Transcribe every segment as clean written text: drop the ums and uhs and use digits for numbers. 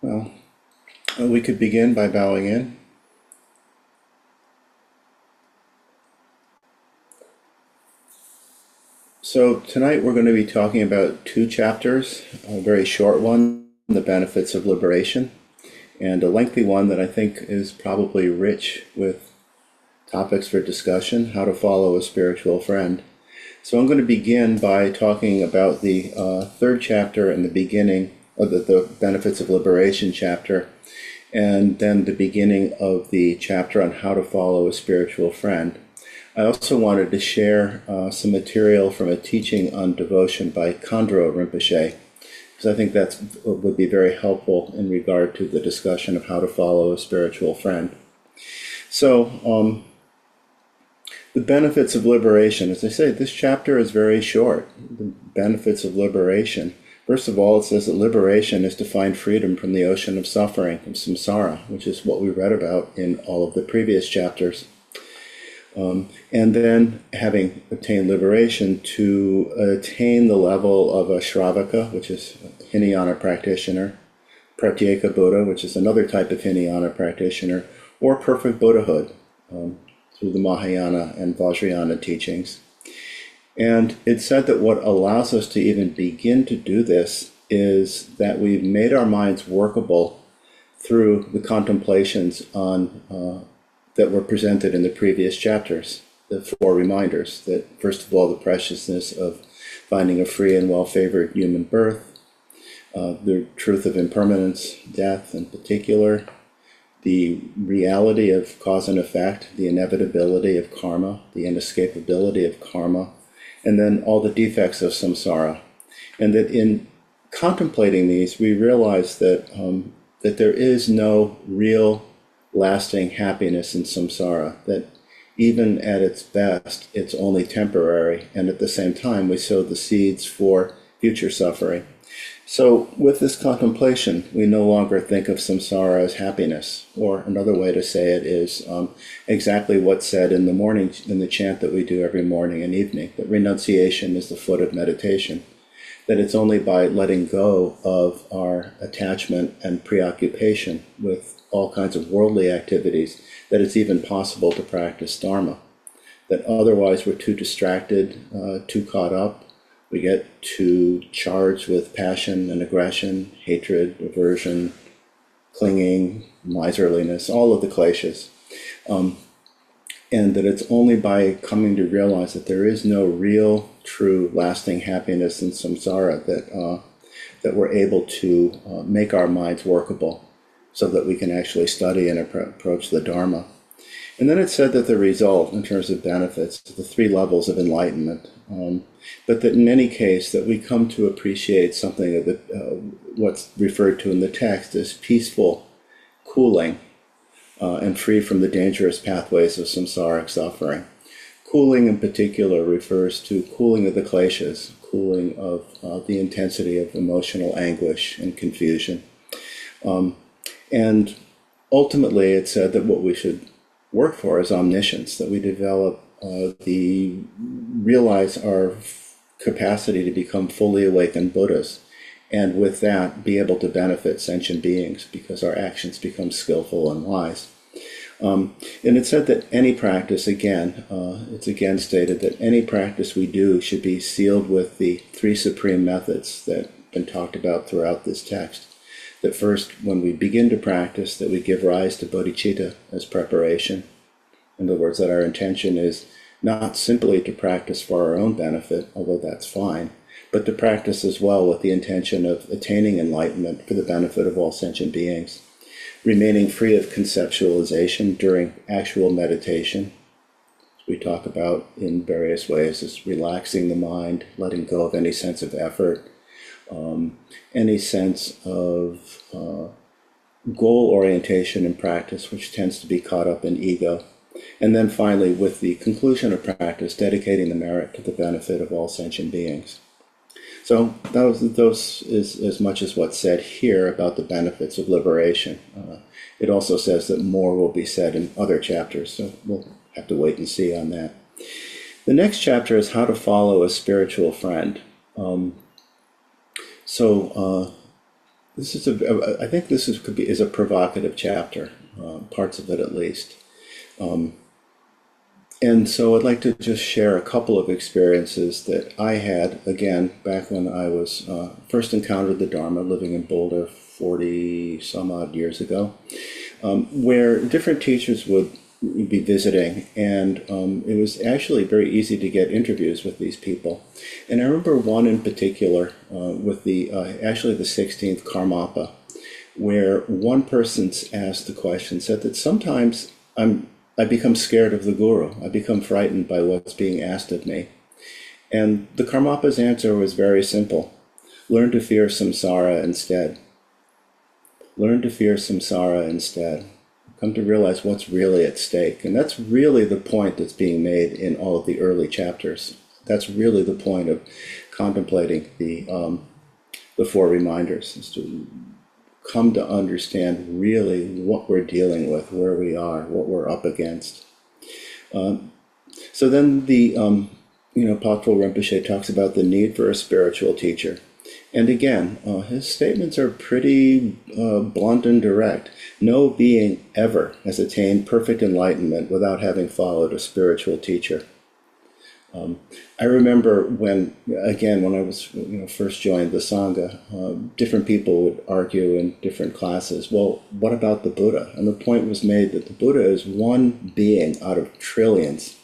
Well, we could begin by bowing in. So tonight we're going to be talking about two chapters, a very short one, The Benefits of Liberation, and a lengthy one that I think is probably rich with topics for discussion, How to Follow a Spiritual Friend. So I'm going to begin by talking about the third chapter and the beginning of the Benefits of Liberation chapter, and then the beginning of the chapter on how to follow a spiritual friend. I also wanted to share some material from a teaching on devotion by Khandro Rinpoche, because I think that would be very helpful in regard to the discussion of how to follow a spiritual friend. So, the benefits of liberation. As I say, this chapter is very short. The benefits of liberation. First of all, it says that liberation is to find freedom from the ocean of suffering, from samsara, which is what we read about in all of the previous chapters. And then, having obtained liberation, to attain the level of a Shravaka, which is a Hinayana practitioner, Pratyeka Buddha, which is another type of Hinayana practitioner, or perfect Buddhahood through the Mahayana and Vajrayana teachings. And it's said that what allows us to even begin to do this is that we've made our minds workable through the contemplations on that were presented in the previous chapters, the four reminders that, first of all, the preciousness of finding a free and well-favored human birth, the truth of impermanence, death in particular, the reality of cause and effect, the inevitability of karma, the inescapability of karma, and then all the defects of samsara. And that in contemplating these, we realize that, that there is no real lasting happiness in samsara, that even at its best, it's only temporary, and at the same time, we sow the seeds for future suffering. So with this contemplation, we no longer think of samsara as happiness, or another way to say it is exactly what's said in the morning, in the chant that we do every morning and evening, that renunciation is the foot of meditation, that it's only by letting go of our attachment and preoccupation with all kinds of worldly activities that it's even possible to practice Dharma, that otherwise we're too distracted, too caught up. We get too charged with passion and aggression, hatred, aversion, clinging, miserliness, all of the kleshas. And that it's only by coming to realize that there is no real, true, lasting happiness in samsara that we're able to make our minds workable so that we can actually study and approach the Dharma. And then it said that the result, in terms of benefits, the three levels of enlightenment, but that in any case, that we come to appreciate something of what's referred to in the text as peaceful cooling and free from the dangerous pathways of samsaric suffering. Cooling in particular refers to cooling of the kleshas, cooling of the intensity of emotional anguish and confusion. And ultimately, it said that what we should work for is omniscience, that we develop realize our capacity to become fully awakened Buddhas, and with that, be able to benefit sentient beings because our actions become skillful and wise. And it said that any practice, it's again stated that any practice we do should be sealed with the three supreme methods that have been talked about throughout this text. That first, when we begin to practice, that we give rise to bodhicitta as preparation. In other words, that our intention is not simply to practice for our own benefit, although that's fine, but to practice as well with the intention of attaining enlightenment for the benefit of all sentient beings. Remaining free of conceptualization during actual meditation, as we talk about in various ways, is relaxing the mind, letting go of any sense of effort, any sense of goal orientation in practice, which tends to be caught up in ego. And then finally, with the conclusion of practice, dedicating the merit to the benefit of all sentient beings. So those is as much as what's said here about the benefits of liberation. It also says that more will be said in other chapters, so we'll have to wait and see on that. The next chapter is how to follow a spiritual friend. This is I think this is a provocative chapter, parts of it at least. And so I'd like to just share a couple of experiences that I had, again, back when I was first encountered the Dharma, living in Boulder 40 some odd years ago, where different teachers would be visiting, and it was actually very easy to get interviews with these people. And I remember one in particular with actually the 16th Karmapa, where one person asked the question, said that sometimes I become scared of the Guru. I become frightened by what's being asked of me. And the Karmapa's answer was very simple. Learn to fear samsara instead. Learn to fear samsara instead. Come to realize what's really at stake. And that's really the point that's being made in all of the early chapters. That's really the point of contemplating the four reminders, is to come to understand really what we're dealing with, where we are, what we're up against. So then the Patrul Rinpoche talks about the need for a spiritual teacher. And again, his statements are pretty blunt and direct. No being ever has attained perfect enlightenment without having followed a spiritual teacher. I remember when I was first joined the Sangha, different people would argue in different classes, well, what about the Buddha? And the point was made that the Buddha is one being out of trillions,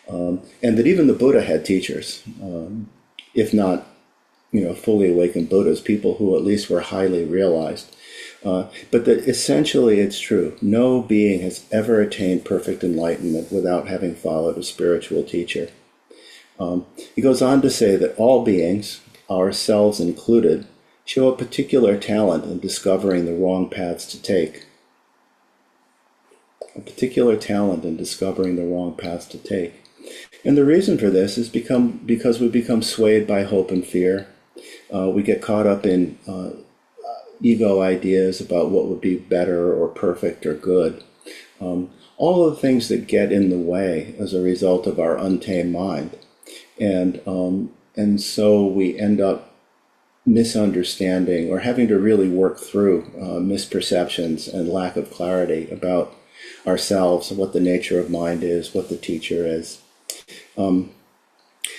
and that even the Buddha had teachers, if not fully awakened Buddhas, people who at least were highly realized. But that essentially it's true. No being has ever attained perfect enlightenment without having followed a spiritual teacher. He goes on to say that all beings, ourselves included, show a particular talent in discovering the wrong paths to take. A particular talent in discovering the wrong paths to take. And the reason for this is because we become swayed by hope and fear. We get caught up in ego ideas about what would be better or perfect or good. All of the things that get in the way as a result of our untamed mind. And so we end up misunderstanding or having to really work through misperceptions and lack of clarity about ourselves, what the nature of mind is, what the teacher is.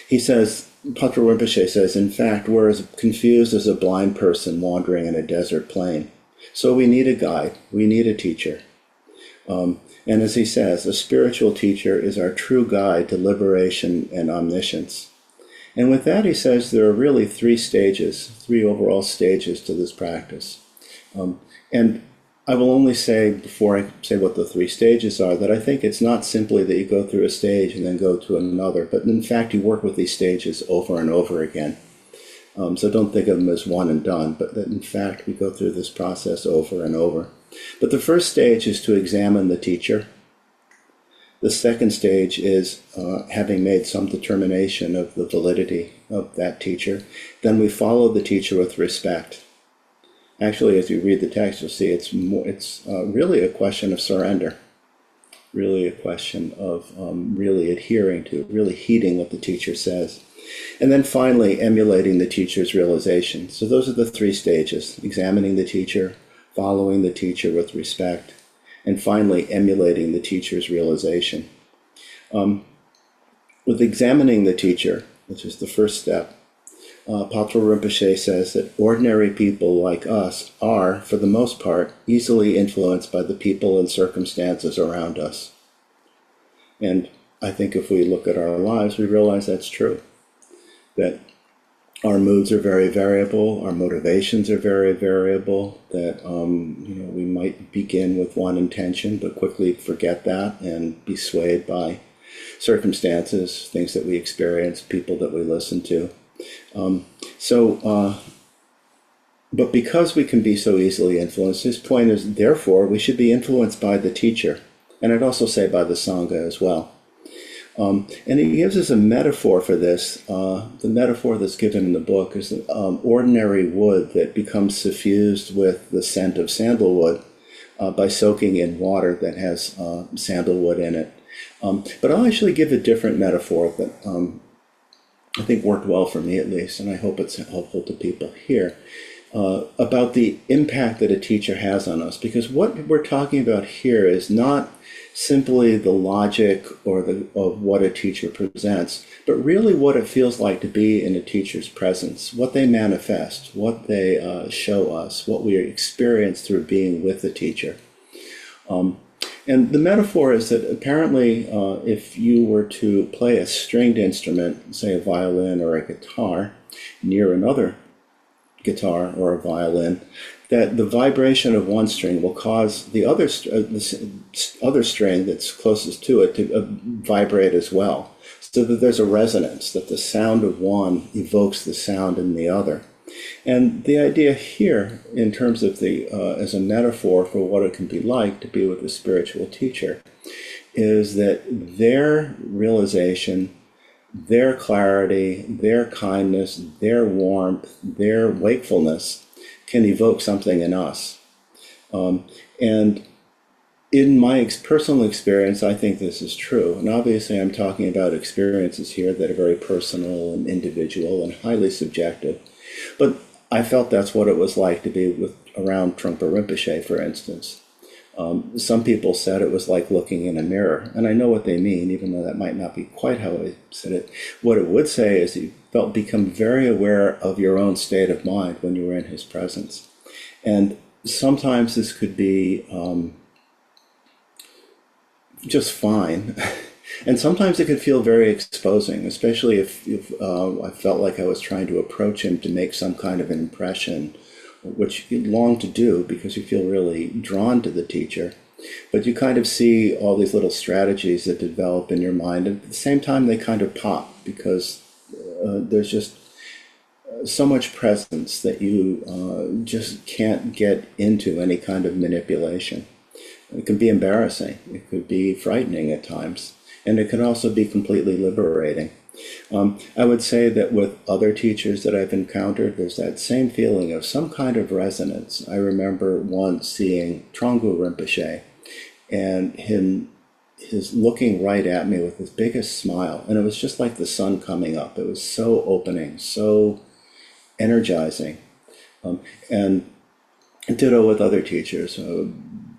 He says, Patrul Rinpoche says, in fact, we're as confused as a blind person wandering in a desert plain. So we need a guide, we need a teacher. And as he says, a spiritual teacher is our true guide to liberation and omniscience. And with that, he says, there are really three overall stages to this practice. And I will only say, before I say what the three stages are, that I think it's not simply that you go through a stage and then go to another, but in fact, you work with these stages over and over again. So don't think of them as one and done, but that in fact, we go through this process over and over. But the first stage is to examine the teacher. The second stage is having made some determination of the validity of that teacher. Then we follow the teacher with respect. Actually, as you read the text, you'll see it's really a question of surrender. Really a question of really adhering to, really heeding what the teacher says. And then finally, emulating the teacher's realization. So those are the three stages: examining the teacher, following the teacher with respect, and finally emulating the teacher's realization. With examining the teacher, which is the first step, Patrul Rinpoche says that ordinary people like us are, for the most part, easily influenced by the people and circumstances around us. And I think if we look at our lives, we realize that's true. That our moods are very variable, our motivations are very variable, that we might begin with one intention but quickly forget that and be swayed by circumstances, things that we experience, people that we listen to. But because we can be so easily influenced, his point is, therefore, we should be influenced by the teacher. And I'd also say by the Sangha as well. And he gives us a metaphor for this. The metaphor that's given in the book is ordinary wood that becomes suffused with the scent of sandalwood by soaking in water that has sandalwood in it. But I'll actually give a different metaphor that I think worked well for me at least, and I hope it's helpful to people here, about the impact that a teacher has on us. Because what we're talking about here is not simply the logic of what a teacher presents, but really what it feels like to be in a teacher's presence, what they manifest, what they show us, what we experience through being with the teacher. And the metaphor is that apparently if you were to play a stringed instrument, say a violin or a guitar, near another guitar or a violin, that the vibration of one string will cause the other string that's closest to it to vibrate as well, so that there's a resonance, that the sound of one evokes the sound in the other. And the idea here, in terms of as a metaphor for what it can be like to be with a spiritual teacher, is that their realization, their clarity, their kindness, their warmth, their wakefulness can evoke something in us. And in my personal experience, I think this is true. And obviously I'm talking about experiences here that are very personal and individual and highly subjective. But I felt that's what it was like to be around Trungpa Rinpoche, for instance. Some people said it was like looking in a mirror, and I know what they mean, even though that might not be quite how I said it. What it would say is you become very aware of your own state of mind when you were in his presence. And sometimes this could be just fine. And sometimes it could feel very exposing, especially if I felt like I was trying to approach him to make some kind of an impression, which you long to do because you feel really drawn to the teacher. But you kind of see all these little strategies that develop in your mind, and at the same time they kind of pop because there's just so much presence that you just can't get into any kind of manipulation. It can be embarrassing. It could be frightening at times. And it can also be completely liberating. I would say that with other teachers that I've encountered, there's that same feeling of some kind of resonance. I remember once seeing Trungpa Rinpoche and his looking right at me with his biggest smile. And it was just like the sun coming up. It was so opening, so energizing. And ditto with other teachers.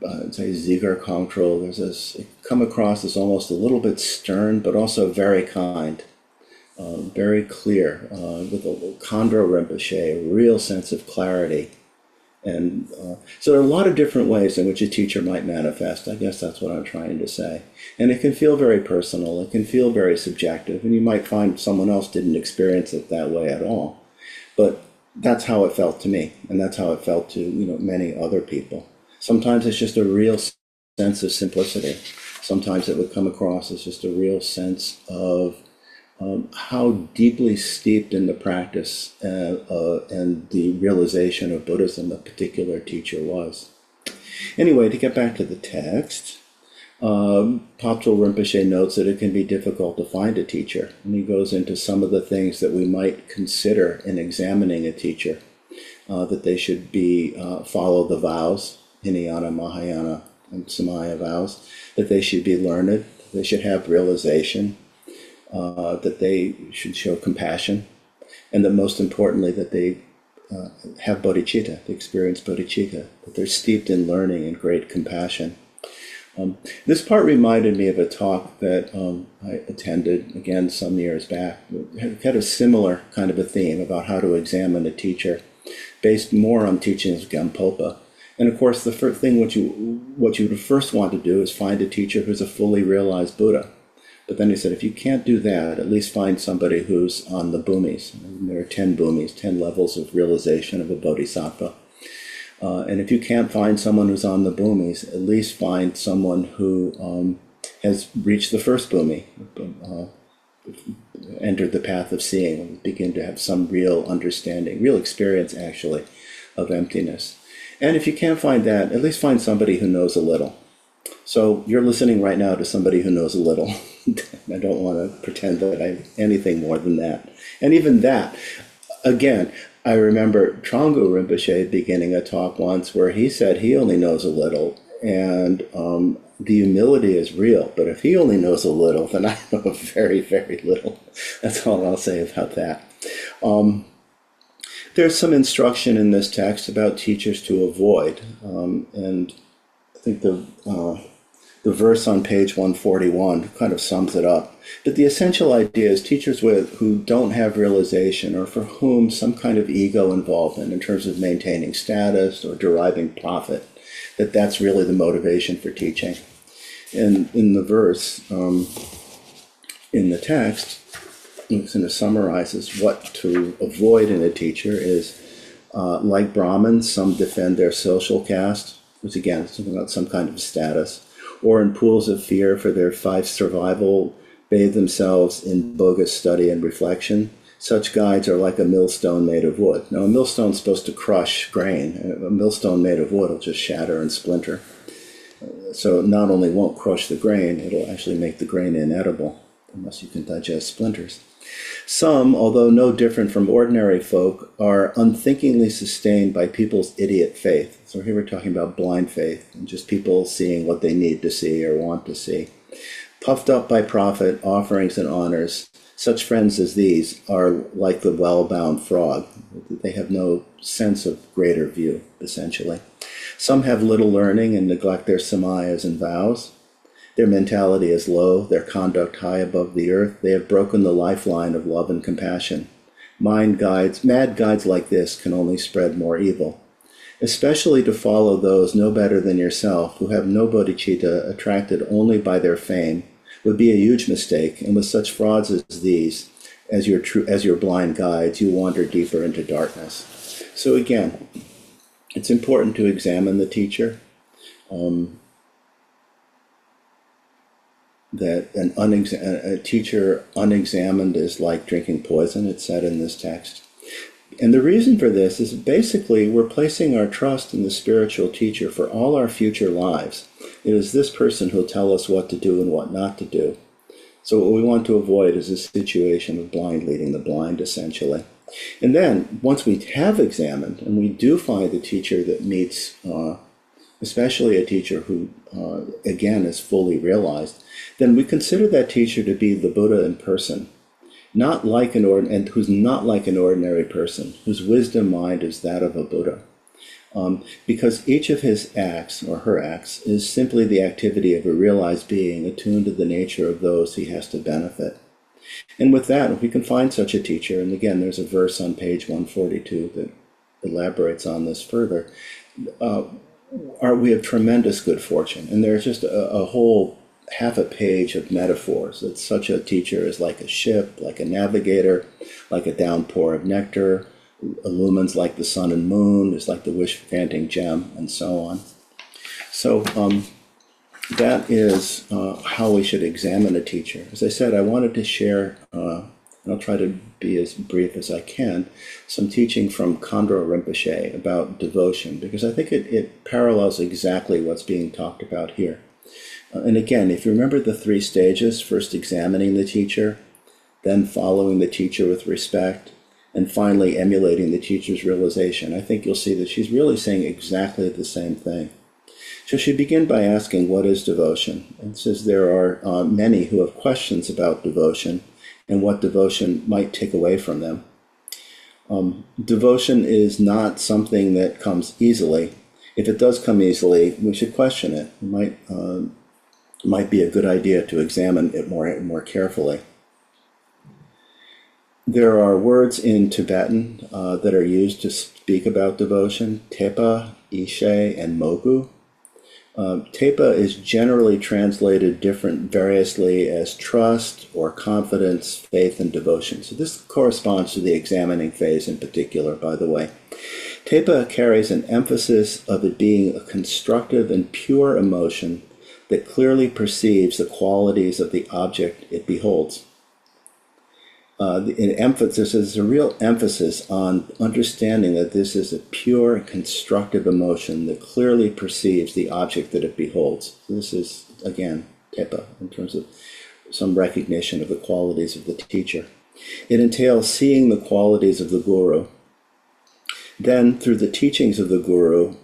I'd say Zigar Kongtrul, there's this, it come across as almost a little bit stern, but also very kind, very clear, with a Khandro Rinpoche, a real sense of clarity. And so there are a lot of different ways in which a teacher might manifest. I guess that's what I'm trying to say. And it can feel very personal, it can feel very subjective, and you might find someone else didn't experience it that way at all. But that's how it felt to me, and that's how it felt to many other people. Sometimes it's just a real sense of simplicity. Sometimes it would come across as just a real sense of how deeply steeped in the practice and the realization of Buddhism a particular teacher was. Anyway, to get back to the text, Patrul Rinpoche notes that it can be difficult to find a teacher, and he goes into some of the things that we might consider in examining a teacher, that they should follow the vows, Hinayana, Mahayana, and Samaya vows, that they should be learned, they should have realization, that they should show compassion, and that most importantly, that they have bodhicitta, they experience bodhicitta, that they're steeped in learning and great compassion. This part reminded me of a talk that I attended, again, some years back. It had a similar kind of a theme about how to examine a teacher, based more on teachings of Gampopa. And of course, the first thing what you would first want to do is find a teacher who's a fully realized Buddha. But then he said, if you can't do that, at least find somebody who's on the bhumis. And there are 10 bhumis, 10 levels of realization of a bodhisattva. And if you can't find someone who's on the bhumis, at least find someone who has reached the first bhumi, entered the path of seeing, begin to have some real understanding, real experience actually, of emptiness. And if you can't find that, at least find somebody who knows a little. So you're listening right now to somebody who knows a little. I don't want to pretend that I'm anything more than that. And even that, again, I remember Trungpa Rinpoche beginning a talk once where he said he only knows a little, and the humility is real. But if he only knows a little, then I know very, very little. That's all I'll say about that. There's some instruction in this text about teachers to avoid, and I think the verse on page 141 kind of sums it up. But the essential idea is teachers who don't have realization, or for whom some kind of ego involvement in terms of maintaining status or deriving profit, that's really the motivation for teaching. And in the verse, in the text, it kind of summarizes what to avoid in a teacher is, like Brahmins, some defend their social caste, which again is talking about some kind of status, or in pools of fear for their five survival, bathe themselves in bogus study and reflection. Such guides are like a millstone made of wood. Now, a millstone's supposed to crush grain. A millstone made of wood will just shatter and splinter. So it not only won't crush the grain, it'll actually make the grain inedible, unless you can digest splinters. Some, although no different from ordinary folk, are unthinkingly sustained by people's idiot faith. So here we're talking about blind faith, and just people seeing what they need to see or want to see. Puffed up by profit, offerings, and honors, such friends as these are like the well-bound frog. They have no sense of greater view, essentially. Some have little learning and neglect their samayas and vows. Their mentality is low, their conduct high above the earth. They have broken the lifeline of love and compassion. Mad guides like this can only spread more evil. Especially to follow those no better than yourself, who have no bodhicitta, attracted only by their fame, would be a huge mistake. And with such frauds as these, as your blind guides, you wander deeper into darkness. So again, it's important to examine the teacher. That a teacher unexamined is like drinking poison, it's said in this text. And the reason for this is basically we're placing our trust in the spiritual teacher for all our future lives. It is this person who'll tell us what to do and what not to do. So what we want to avoid is a situation of blind leading the blind, essentially. And then, once we have examined, and we do find a teacher that meets, especially a teacher who, again, is fully realized, then we consider that teacher to be the Buddha in person, and who's not like an ordinary person, whose wisdom mind is that of a Buddha. Because each of his acts, or her acts, is simply the activity of a realized being attuned to the nature of those he has to benefit. And with that, if we can find such a teacher, and again, there's a verse on page 142 that elaborates on this further, we have tremendous good fortune. And there's just a whole half a page of metaphors that such a teacher is like a ship, like a navigator, like a downpour of nectar, illumines like the sun and moon, is like the wish-granting gem, and so on. So that is how we should examine a teacher. As I said, I wanted to share, and I'll try to be as brief as I can, some teaching from Khandro Rinpoche about devotion, because I think it parallels exactly what's being talked about here. And again, if you remember the three stages, first examining the teacher, then following the teacher with respect, and finally emulating the teacher's realization, I think you'll see that she's really saying exactly the same thing. So she began by asking, what is devotion? And says there are many who have questions about devotion and what devotion might take away from them. Devotion is not something that comes easily. If it does come easily, we should question it. It might be a good idea to examine it more carefully. There are words in Tibetan that are used to speak about devotion: tepa, ishe, and mogu. Tepa is generally translated variously as trust or confidence, faith, and devotion. So this corresponds to the examining phase in particular, by the way. Tepa carries an emphasis of it being a constructive and pure emotion that clearly perceives the qualities of the object it beholds. There's a real emphasis on understanding that this is a pure and constructive emotion that clearly perceives the object that it beholds. This is, again, tepa, in terms of some recognition of the qualities of the teacher. It entails seeing the qualities of the guru. Then, through the teachings of the guru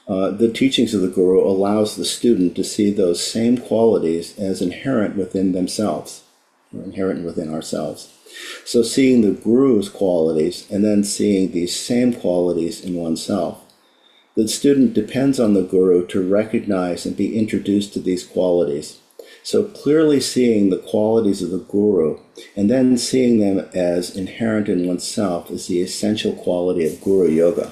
allows the student to see those same qualities as inherent within themselves, or inherent within ourselves. So seeing the guru's qualities and then seeing these same qualities in oneself. The student depends on the guru to recognize and be introduced to these qualities. So clearly seeing the qualities of the guru and then seeing them as inherent in oneself is the essential quality of guru yoga.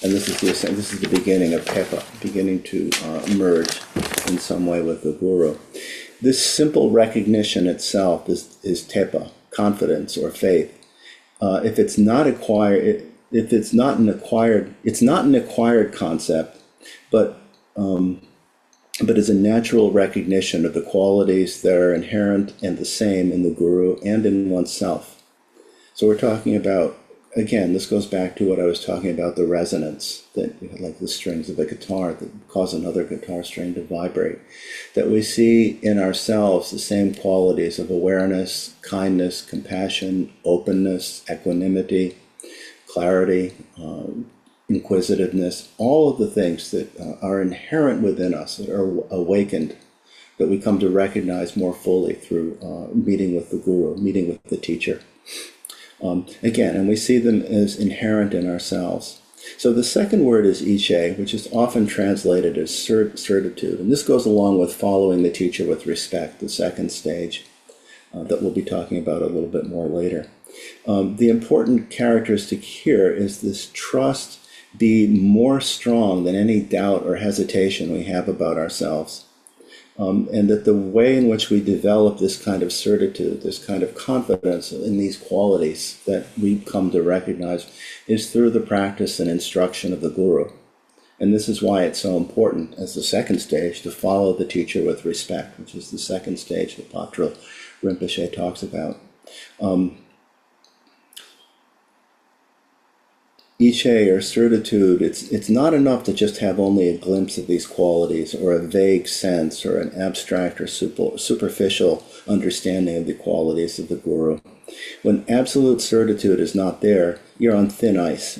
And this is the beginning of Tepa, beginning to merge in some way with the guru. This simple recognition itself is Tepa, confidence or faith. If it's not acquired, it's not an acquired concept, but is a natural recognition of the qualities that are inherent and the same in the guru and in oneself. So we're talking about, again, this goes back to what I was talking about, the resonance, that like the strings of a guitar that cause another guitar string to vibrate, that we see in ourselves the same qualities of awareness, kindness, compassion, openness, equanimity, clarity, inquisitiveness, all of the things that are inherent within us, that are awakened, that we come to recognize more fully through meeting with the guru, meeting with the teacher. Again, and we see them as inherent in ourselves. So the second word is Iche, which is often translated as certitude. And this goes along with following the teacher with respect, the second stage that we'll be talking about a little bit more later. The important characteristic here is this trust be more strong than any doubt or hesitation we have about ourselves. And that the way in which we develop this kind of certitude, this kind of confidence in these qualities that we come to recognize is through the practice and instruction of the guru. And this is why it's so important as the second stage to follow the teacher with respect, which is the second stage that Patrul Rinpoche talks about. Iche or certitude, it's not enough to just have only a glimpse of these qualities or a vague sense or an abstract or superficial understanding of the qualities of the guru. When absolute certitude is not there, you're on thin ice,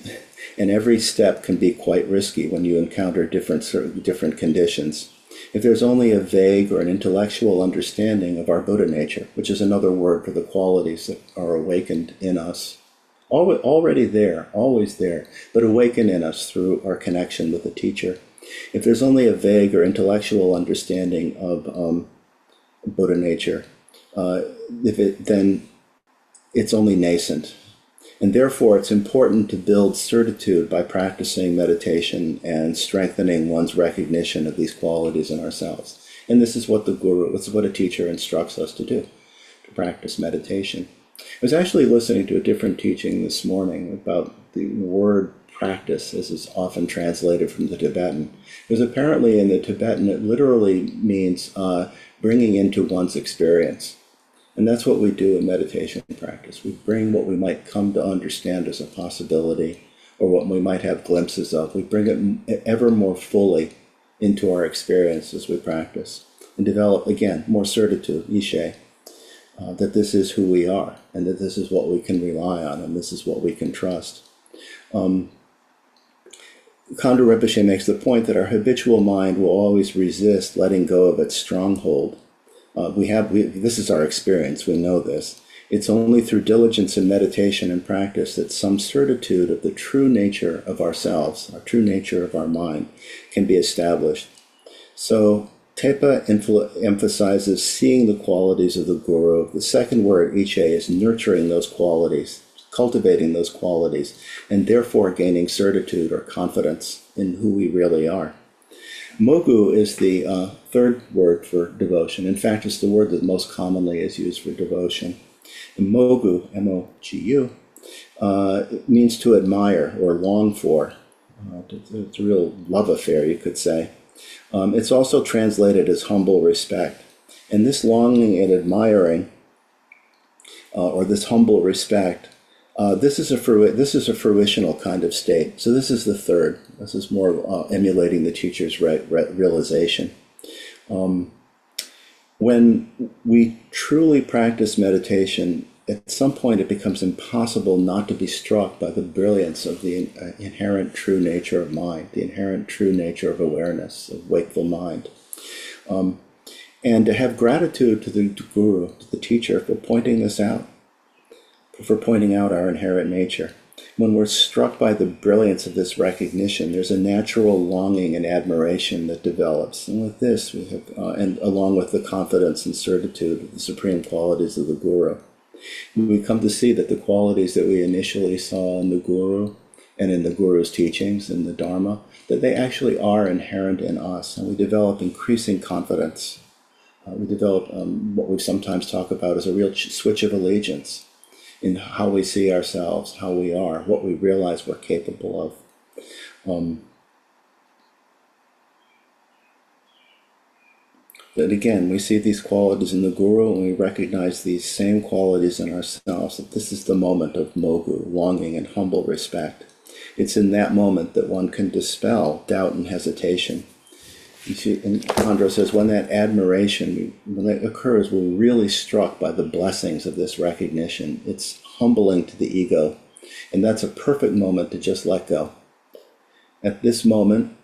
and every step can be quite risky when you encounter different conditions. If there's only a vague or an intellectual understanding of our Buddha nature, which is another word for the qualities that are awakened in us, already there, always there, but awaken in us through our connection with the teacher. If there's only a vague or intellectual understanding of Buddha nature, then it's only nascent. And therefore, it's important to build certitude by practicing meditation and strengthening one's recognition of these qualities in ourselves. And this is what this is what a teacher instructs us to do, to practice meditation. I was actually listening to a different teaching this morning about the word practice as is often translated from the Tibetan. Because apparently in the Tibetan it literally means bringing into one's experience. And that's what we do in meditation practice. We bring what we might come to understand as a possibility or what we might have glimpses of. We bring it ever more fully into our experience as we practice and develop, again, more certitude, Iche. That this is who we are, and that this is what we can rely on, and this is what we can trust. Khandro Rinpoche makes the point that our habitual mind will always resist letting go of its stronghold. This is our experience, we know this. It's only through diligence in meditation and practice that some certitude of the true nature of ourselves, our true nature of our mind, can be established. So, Tepa emphasizes seeing the qualities of the guru. The second word, Iche, is nurturing those qualities, cultivating those qualities, and therefore gaining certitude or confidence in who we really are. Mogu is the third word for devotion. In fact, it's the word that most commonly is used for devotion. And Mogu, M-O-G-U, means to admire or long for. It's a real love affair, you could say. It's also translated as humble respect. And this longing and admiring, or this humble respect, this is a fruitional kind of state. So this is the third. This is more emulating the teacher's realization. When we truly practice meditation, at some point it becomes impossible not to be struck by the brilliance of the inherent true nature of mind, the inherent true nature of awareness, of wakeful mind. And to have gratitude to the guru, to the teacher, for pointing this out, for pointing out our inherent nature. When we're struck by the brilliance of this recognition, there's a natural longing and admiration that develops. And with this, we have, and along with the confidence and certitude of the supreme qualities of the Guru, we come to see that the qualities that we initially saw in the Guru and in the Guru's teachings, in the Dharma, that they actually are inherent in us. And we develop increasing confidence. We develop what we sometimes talk about as a real switch of allegiance in how we see ourselves, how we are, what we realize we're capable of. But again, we see these qualities in the Guru, and we recognize these same qualities in ourselves, that this is the moment of mogu, longing and humble respect. It's in that moment that one can dispel doubt and hesitation. You see, and Andro says, when that admiration, when that occurs, we're really struck by the blessings of this recognition. It's humbling to the ego, and that's a perfect moment to just let go. At this moment,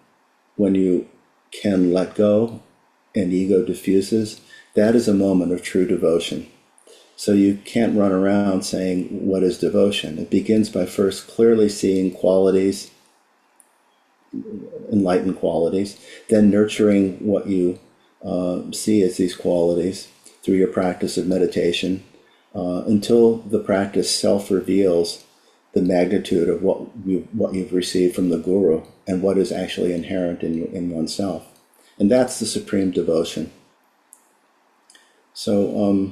when you can let go and ego diffuses, that is a moment of true devotion. So you can't run around saying, what is devotion? It begins by first clearly seeing qualities, enlightened qualities, then nurturing what you see as these qualities through your practice of meditation, until the practice self-reveals the magnitude of what you've received from the Guru and what is actually inherent in oneself. And that's the supreme devotion. So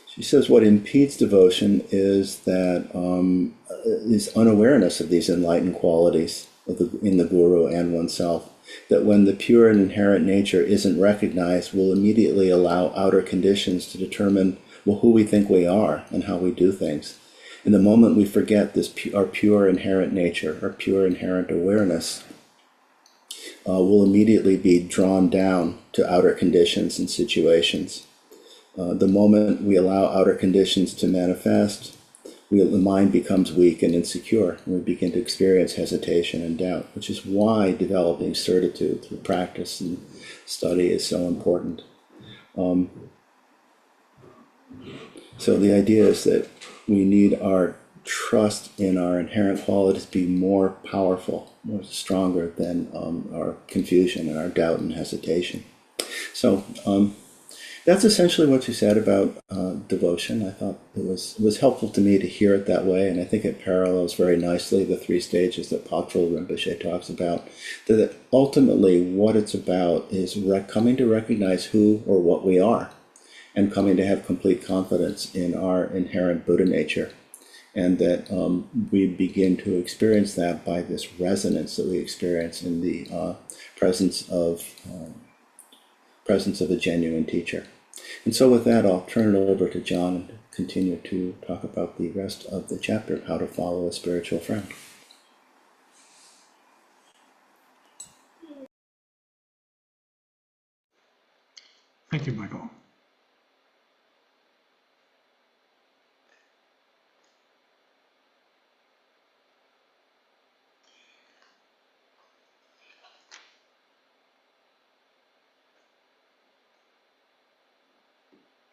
she says what impedes devotion is that is unawareness of these enlightened qualities in the Guru and oneself. That when the pure and inherent nature isn't recognized, we'll immediately allow outer conditions to determine, well, who we think we are and how we do things. In the moment we forget this, our pure inherent nature, our pure inherent awareness, will immediately be drawn down to outer conditions and situations. The moment we allow outer conditions to manifest, the mind becomes weak and insecure, and we begin to experience hesitation and doubt, which is why developing certitude through practice and study is so important. So the idea is that we need our trust in our inherent qualities to be more powerful, more stronger than our confusion and our doubt and hesitation. So that's essentially what she said about devotion. I thought it was helpful to me to hear it that way, and I think it parallels very nicely the 3 stages that Patrul Rinpoche talks about. That ultimately what it's about is coming to recognize who or what we are, and coming to have complete confidence in our inherent Buddha nature. And that we begin to experience that by this resonance that we experience in the presence of a genuine teacher. And so with that, I'll turn it over to John and continue to talk about the rest of the chapter, how to follow a spiritual friend. Thank you, Michael.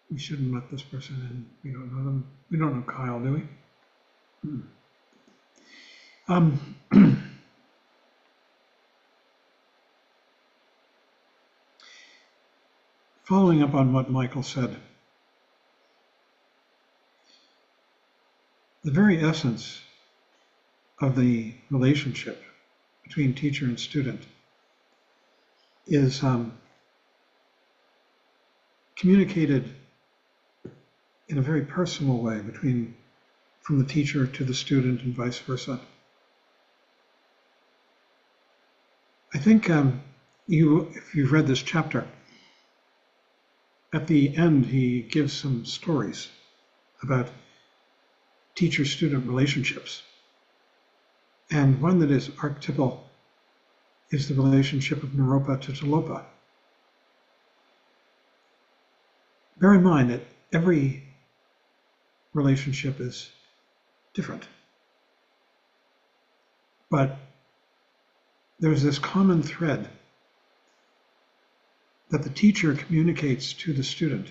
We shouldn't let this person in. We don't know them. We don't know Kyle, do we? Following up on what Michael said, the very essence of the relationship between teacher and student is communicated in a very personal way from the teacher to the student and vice versa. I think if you've read this chapter, at the end he gives some stories about teacher-student relationships. And one that is archetypal is the relationship of Naropa to Talopa. bear in mind that every relationship is different. But there's this common thread that the teacher communicates to the student,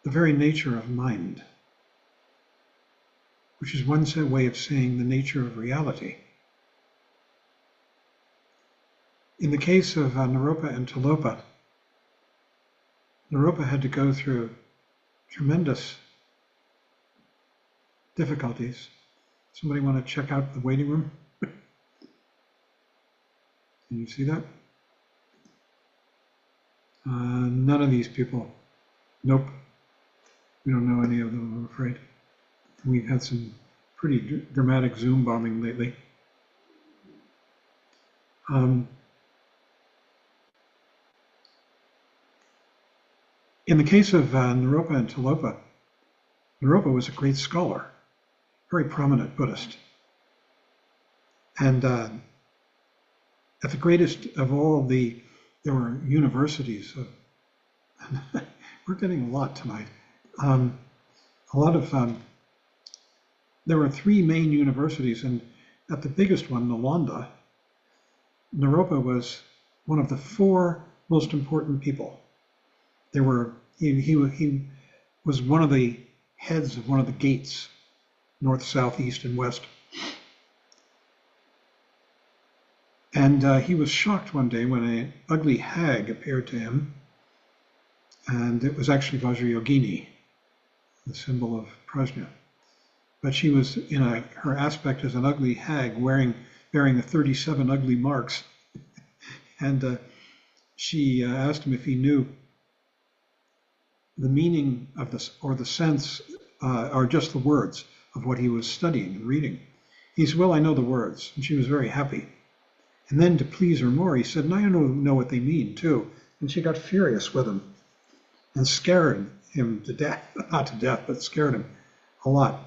the very nature of mind, which is one way of saying the nature of reality. In the case of Naropa and Tilopa, Naropa had to go through tremendous difficulties. Somebody want to check out the waiting room? Can you see that? None of these people. Nope. We don't know any of them, I'm afraid. We've had some pretty dramatic Zoom bombing lately. In the case of Naropa and Tilopa, Naropa was a great scholar, very prominent Buddhist. And at the greatest of all there were universities. We're getting a lot tonight. There were 3 main universities, and at the biggest one, Nalanda, Naropa was one of the 4 most important people. He was one of the heads of one of the gates, north, south, east, and west. And he was shocked one day when an ugly hag appeared to him, and it was actually Vajrayogini, the symbol of prajna. But she was in her aspect as an ugly hag, bearing the 37 ugly marks. And she asked him if he knew the meaning of this, or the sense, or just the words of what he was studying and reading. He said, well, I know the words. And she was very happy. And then to please her more, he said, and I know what they mean too. And she got furious with him and scared him to death, not to death, but scared him a lot.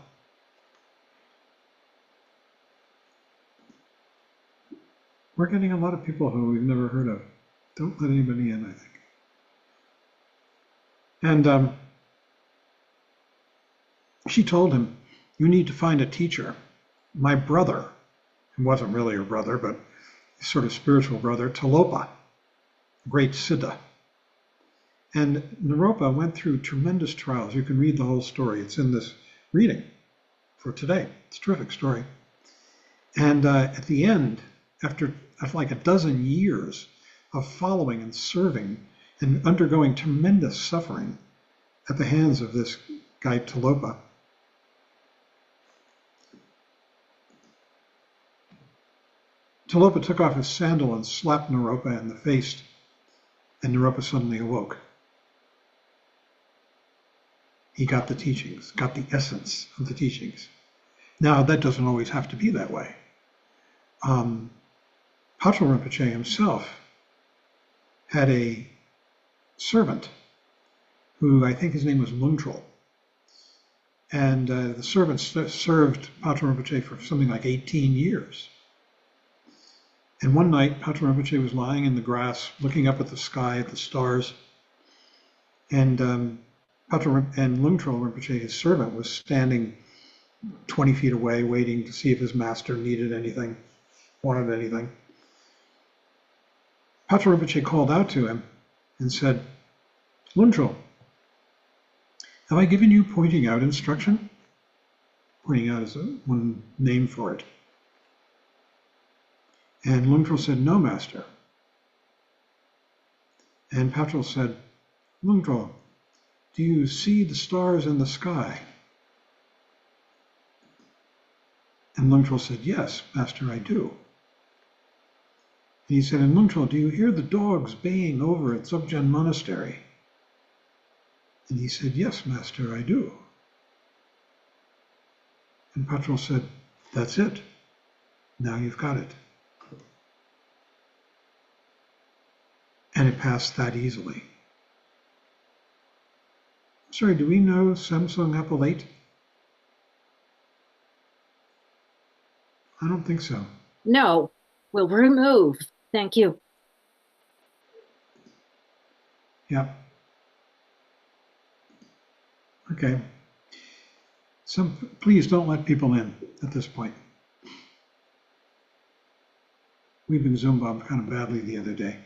We're getting a lot of people who we've never heard of. Don't let anybody in, I think. And she told him, you need to find a teacher. My brother, who wasn't really her brother, but sort of spiritual brother, Tilopa, great Siddha. And Naropa went through tremendous trials. You can read the whole story. It's in this reading for today. It's a terrific story. And at the end, after like a dozen years of following and serving and undergoing tremendous suffering at the hands of this guy Tilopa, Tilopa took off his sandal and slapped Naropa in the face, and Naropa suddenly awoke. He got the teachings, got the essence of the teachings. Now, that doesn't always have to be that way. Patrul Rinpoche himself had a servant who, I think his name was Lungtrul. And the servant served Patrul Rinpoche for something like 18 years. And one night, Patrul Rinpoche was lying in the grass, looking up at the sky, at the stars. And Lungtrul Rinpoche, his servant, was standing 20 feet away, waiting to see if his master needed anything, wanted anything. Patrul Rinpoche called out to him and said, Lungtrul, have I given you pointing out instruction? Pointing out is one name for it. And Lungtrul said, no, master. And Patrul said, Lungtrul, do you see the stars in the sky? And Lungtrul said, yes, master, I do. And he said, and Lungtrul, do you hear the dogs baying over at Dzogchen Monastery? And he said, yes, master, I do. And Patrul said, that's it. Now you've got it. And it passed that easily. Sorry, do we know Samsung Apple 8? I don't think so. No, we'll remove. Thank you. Yeah. Okay. Please don't let people in at this point. We've been Zoom bombed kind of badly the other day,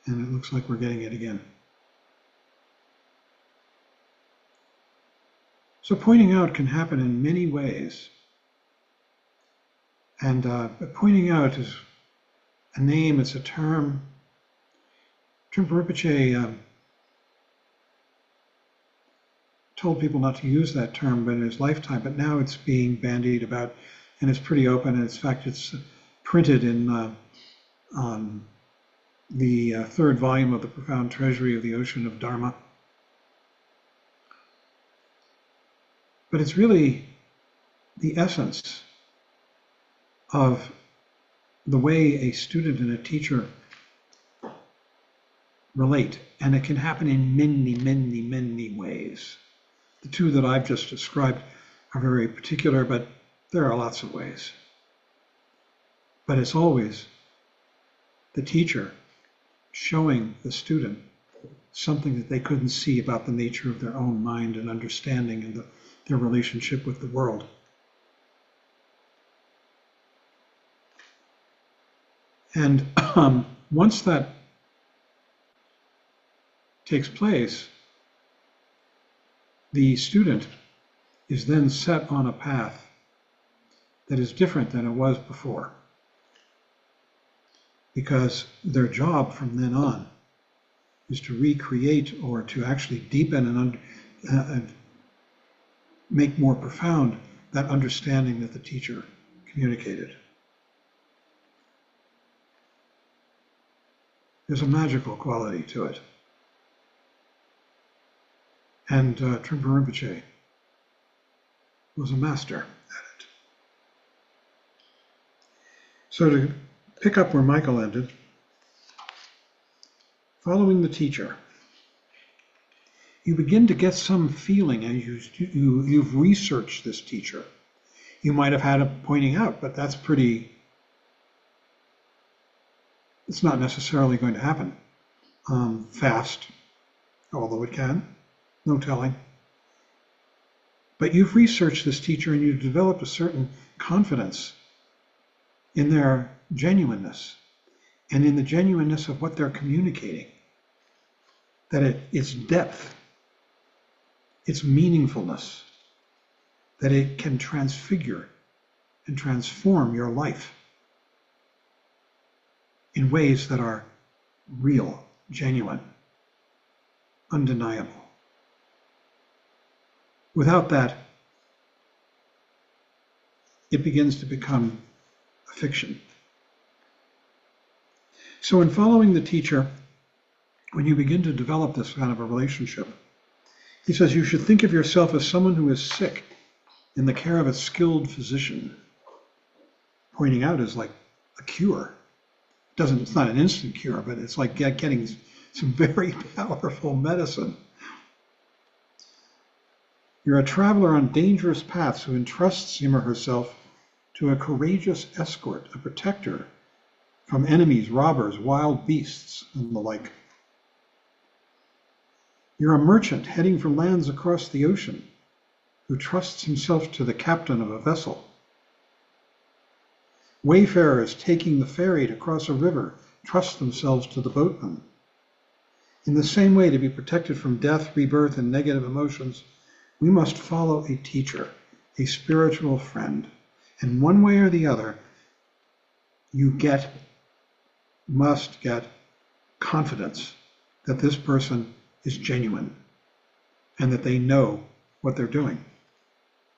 and it looks like we're getting it again. So pointing out can happen in many ways. And pointing out is a name, it's a term. Trungpa Rinpoche told people not to use that term in his lifetime, but now it's being bandied about, and it's pretty open. And in fact, it's printed in the third volume of the Profound Treasury of the Ocean of Dharma. But it's really the essence of the way a student and a teacher relate. And it can happen in many, many, many ways. The two that I've just described are very particular, but there are lots of ways. But it's always the teacher showing the student something that they couldn't see about the nature of their own mind and understanding and their relationship with the world. And once that takes place, the student is then set on a path that is different than it was before. Because their job from then on is to recreate or to actually deepen and make more profound that understanding that the teacher communicated. There's a magical quality to it. And Trungpa Rinpoche was a master at it. So to pick up where Michael ended, following the teacher, you begin to get some feeling as you've researched this teacher. You might have had a pointing out, but that's it's not necessarily going to happen fast, although it can. No telling. But you've researched this teacher and you've developed a certain confidence in their genuineness and in the genuineness of what they're communicating. That its depth, its meaningfulness, that it can transfigure and transform your life in ways that are real, genuine, undeniable. Without that, it begins to become a fiction. So in following the teacher, when you begin to develop this kind of a relationship, he says you should think of yourself as someone who is sick in the care of a skilled physician. Pointing out is like a cure. It's not an instant cure, but it's like getting some very powerful medicine. You're a traveler on dangerous paths who entrusts him or herself to a courageous escort, a protector from enemies, robbers, wild beasts, and the like. You're a merchant heading for lands across the ocean who trusts himself to the captain of a vessel. Wayfarers taking the ferry to cross a river trust themselves to the boatman. In the same way, to be protected from death, rebirth, and negative emotions, we must follow a teacher, a spiritual friend. And one way or the other, you must get confidence that this person is genuine and that they know what they're doing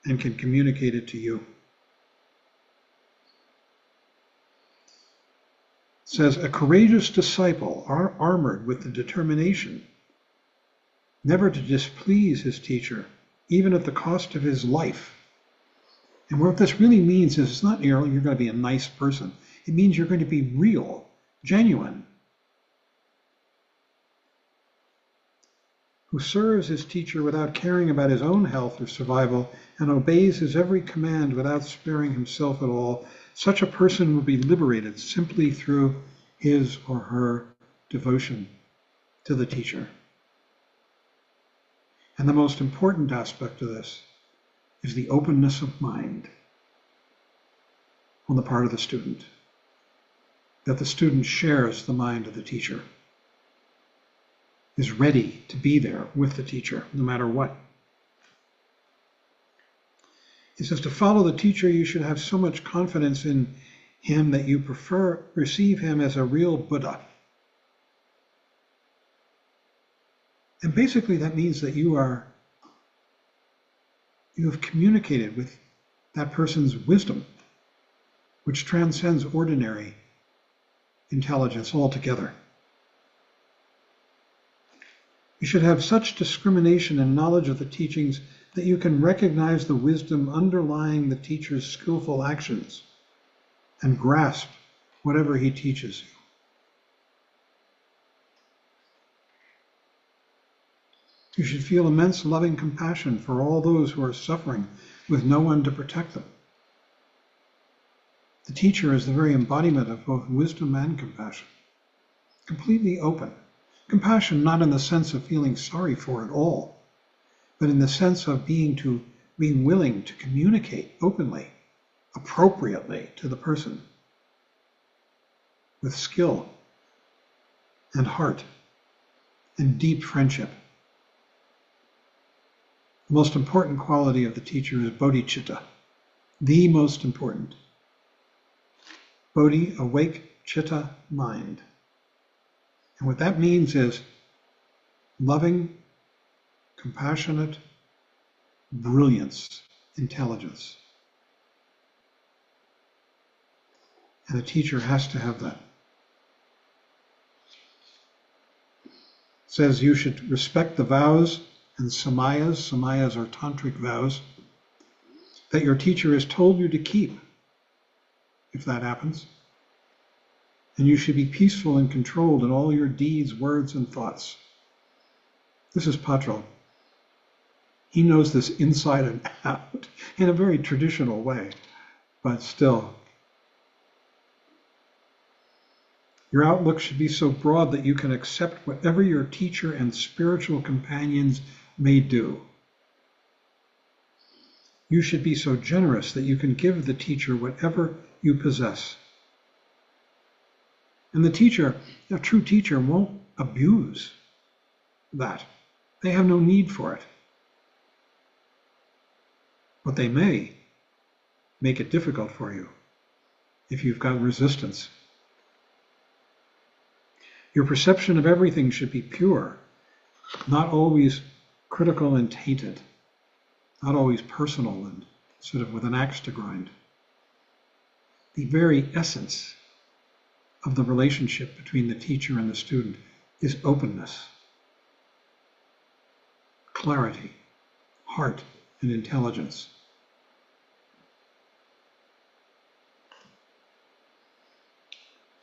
and can communicate it to you. It says, a courageous disciple are armored with the determination never to displease his teacher, even at the cost of his life. And what this really means is it's not merely you're going to be a nice person. It means you're going to be real, genuine, who serves his teacher without caring about his own health or survival and obeys his every command without sparing himself at all. Such a person will be liberated simply through his or her devotion to the teacher. And the most important aspect of this is the openness of mind on the part of the student, that the student shares the mind of the teacher, is ready to be there with the teacher, no matter what. He says to follow the teacher, you should have so much confidence in him that you receive him as a real Buddha. And basically that means that you have communicated with that person's wisdom, which transcends ordinary intelligence altogether. You should have such discrimination and knowledge of the teachings that you can recognize the wisdom underlying the teacher's skillful actions and grasp whatever he teaches you. You should feel immense loving compassion for all those who are suffering with no one to protect them. The teacher is the very embodiment of both wisdom and compassion, completely open. Compassion not in the sense of feeling sorry for it all, but in the sense of being willing to communicate openly, appropriately to the person, with skill and heart and deep friendship. The most important quality of the teacher is bodhicitta, the most important. Bodhi, awake, chitta, mind. And what that means is loving, compassionate, brilliance, intelligence. And a teacher has to have that. It says you should respect the vows and samayas. Samayas are tantric vows that your teacher has told you to keep, if that happens. And you should be peaceful and controlled in all your deeds, words, and thoughts. This is Patrul. He knows this inside and out in a very traditional way, but still. Your outlook should be so broad that you can accept whatever your teacher and spiritual companions may do. You should be so generous that you can give the teacher whatever you possess. And the teacher, a true teacher, won't abuse that. They have no need for it. But they may make it difficult for you if you've got resistance. Your perception of everything should be pure, not always critical and tainted, not always personal and sort of with an axe to grind. The very essence of the relationship between the teacher and the student is openness, clarity, heart, and intelligence.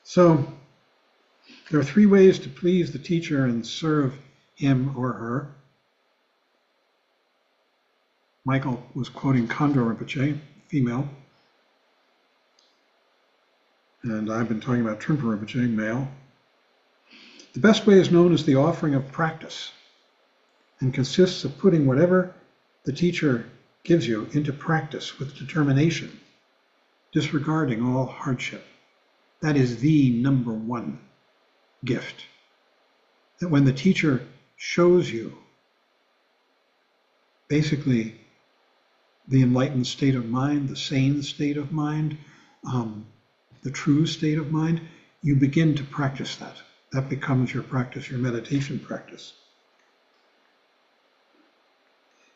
So, there are 3 ways to please the teacher and serve him or her. Michael was quoting Khandro Rinpoche, female. And I've been talking about Trungpa Rinpoche, male. The best way is known as the offering of practice and consists of putting whatever the teacher gives you into practice with determination, disregarding all hardship. That is the number 1 gift. That when the teacher shows you basically the enlightened state of mind, the sane state of mind, the true state of mind, you begin to practice that. That becomes your practice, your meditation practice.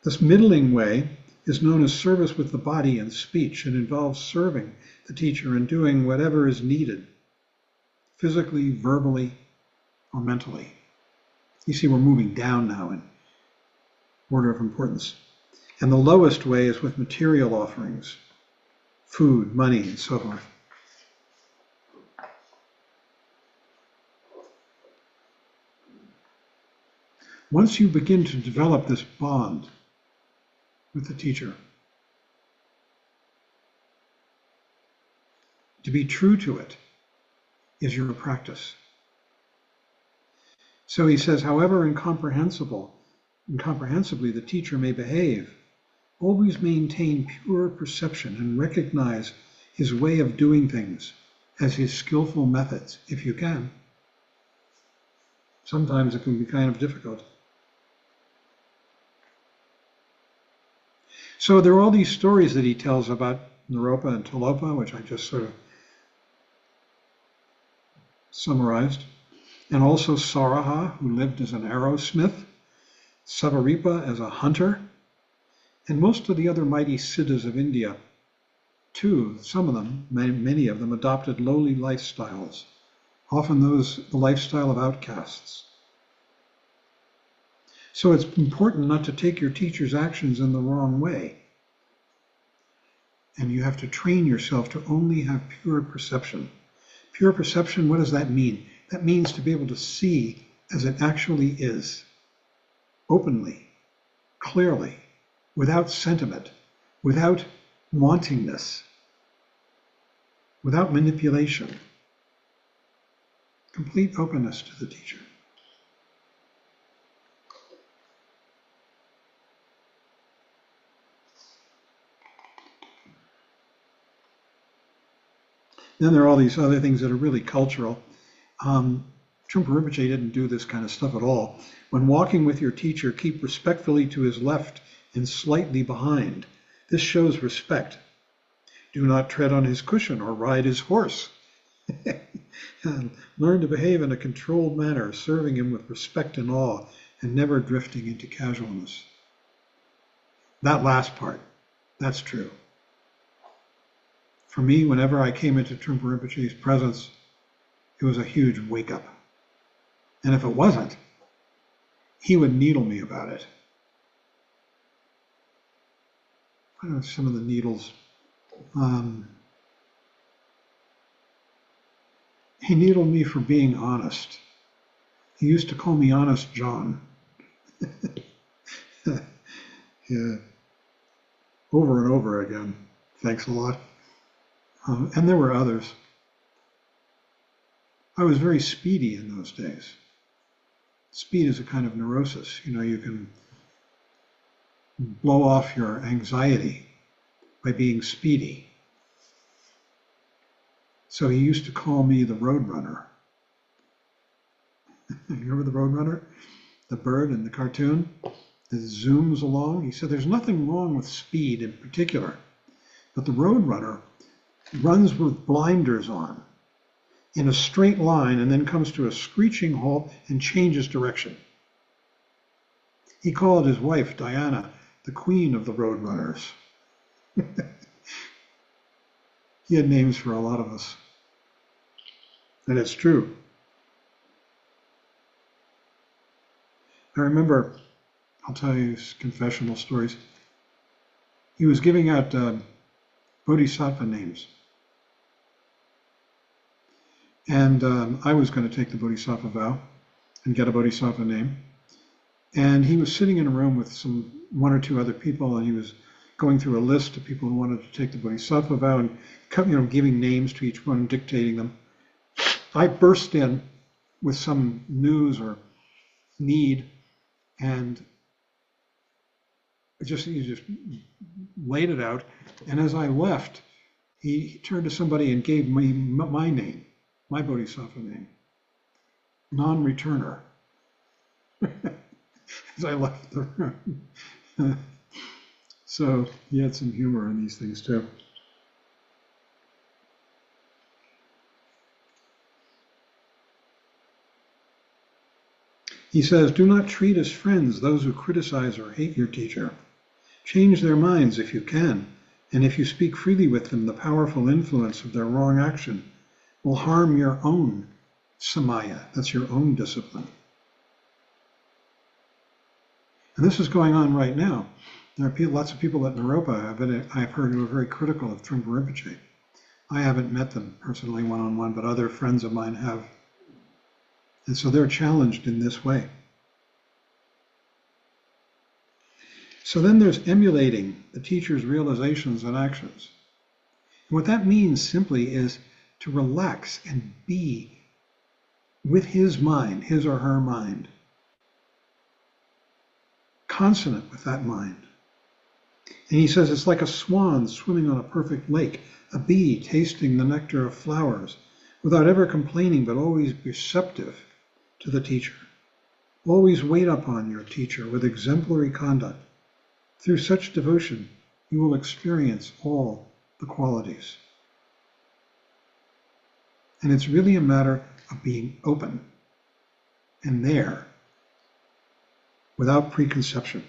This middling way is known as service with the body and speech. It involves serving the teacher and doing whatever is needed, physically, verbally, or mentally. You see, we're moving down now in order of importance. And the lowest way is with material offerings, food, money, and so forth. Once you begin to develop this bond with the teacher, to be true to it is your practice. So he says, however incomprehensible incomprehensibly the teacher may behave. Always maintain pure perception and recognize his way of doing things as his skillful methods, if you can. Sometimes it can be kind of difficult. So there are all these stories that he tells about Naropa and Talopa, which I just sort of summarized, and also Saraha, who lived as an arrowsmith, Savaripa as a hunter, and most of the other mighty siddhas of India, too. Some of them, many of them, adopted lowly lifestyles, often the lifestyle of outcasts. So it's important not to take your teacher's actions in the wrong way. And you have to train yourself to only have pure perception. Pure perception, what does that mean? That means to be able to see as it actually is, openly, clearly, without sentiment, without wantingness, without manipulation. Complete openness to the teacher. Then there are all these other things that are really cultural. Trungpa Rinpoche didn't do this kind of stuff at all. When walking with your teacher, keep respectfully to his left and slightly behind. This shows respect. Do not tread on his cushion or ride his horse. And learn to behave in a controlled manner, serving him with respect and awe, and never drifting into casualness. That last part, that's true. For me, whenever I came into Trungpa Rinpoche's presence, it was a huge wake-up. And if it wasn't, he would needle me about it. What are some of the needles? He needled me for being honest. He used to call me Honest John. Yeah. Over and over again. Thanks a lot. And there were others. I was very speedy in those days. Speed is a kind of neurosis. You know, you can blow off your anxiety by being speedy. So he used to call me the Roadrunner. You remember the Roadrunner? The bird in the cartoon that zooms along? He said there's nothing wrong with speed in particular, but the Roadrunner runs with blinders on in a straight line and then comes to a screeching halt and changes direction. He called his wife, Diana, the queen of the Roadrunners. He had names for a lot of us. And it's true. I remember, I'll tell you confessional stories. He was giving out bodhisattva names. And I was going to take the bodhisattva vow and get a bodhisattva name. And he was sitting in a room with one or two other people, and he was going through a list of people who wanted to take the bodhisattva vow and giving names to each one, dictating them. I burst in with some news or need, and he just laid it out. And as I left, he turned to somebody and gave me my name, my bodhisattva name, non-returner, as I left the room. So he had some humor in these things too. He says, do not treat as friends those who criticize or hate your teacher. Change their minds if you can, and if you speak freely with them, the powerful influence of their wrong action will harm your own samaya, that's your own discipline. And this is going on right now. There are lots of people at Naropa I've heard who are very critical of Trungpa Rinpoche. I haven't met them personally one-on-one, but other friends of mine have. And so they're challenged in this way. So then there's emulating the teacher's realizations and actions. And what that means simply is to relax and be with his mind, his or her mind. consonant with that mind. And he says it's like a swan swimming on a perfect lake, a bee tasting the nectar of flowers, without ever complaining, but always receptive to the teacher. Always wait upon your teacher with exemplary conduct. Through such devotion, you will experience all the qualities. And it's really a matter of being open and there, without preconception.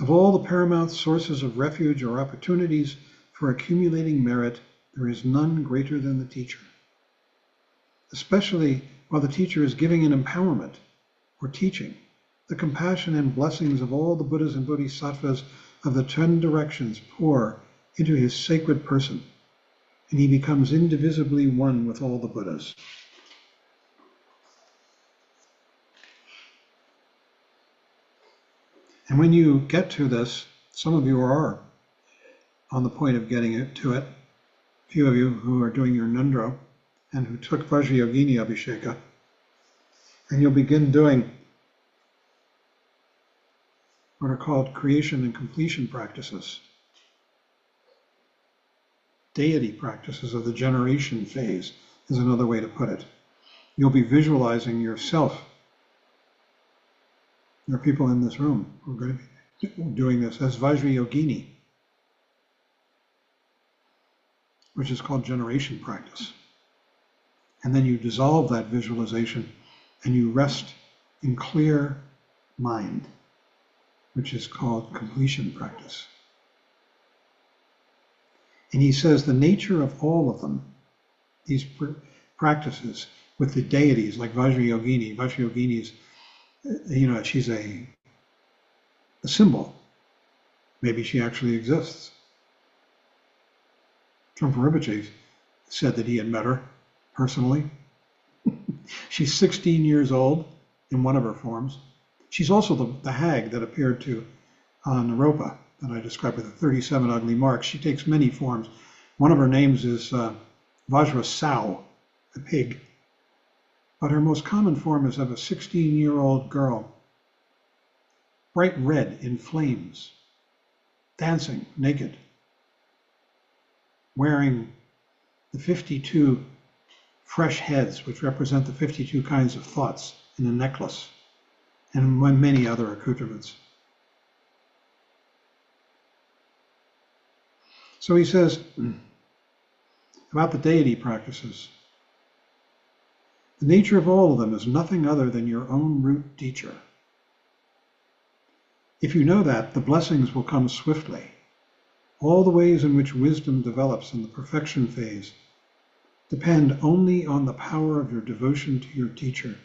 Of all the paramount sources of refuge or opportunities for accumulating merit, there is none greater than the teacher. Especially while the teacher is giving an empowerment or teaching, the compassion and blessings of all the Buddhas and Bodhisattvas of the 10 directions pour into his sacred person, and he becomes indivisibly one with all the Buddhas. And when you get to this, some of you are on the point of getting to it, a few of you who are doing your Nundro and who took Vajrayogini Abhisheka, and you'll begin doing what are called creation and completion practices, deity practices of the generation phase is another way to put it. You'll be visualizing yourself. There are people in this room who are going to be doing this as Vajrayogini, which is called generation practice. And then you dissolve that visualization and you rest in clear mind, which is called completion practice. And he says the nature of all of them, these practices with the deities like Vajrayogini. Vajrayogini is, she's a symbol. Maybe she actually exists. Trungpa Rinpoche said that he had met her personally. She's 16 years old in one of her forms. She's also the hag that appeared to Naropa that I described with the 37 ugly marks. She takes many forms. One of her names is Vajra Sow, a pig. But her most common form is of a 16-year-old girl, bright red in flames, dancing naked, wearing the 52 fresh heads, which represent the 52 kinds of thoughts, in a necklace, and many other accoutrements. So he says about the deity practices, the nature of all of them is nothing other than your own root teacher. If you know that, the blessings will come swiftly. All the ways in which wisdom develops in the perfection phase depend only on the power of your devotion to your teacher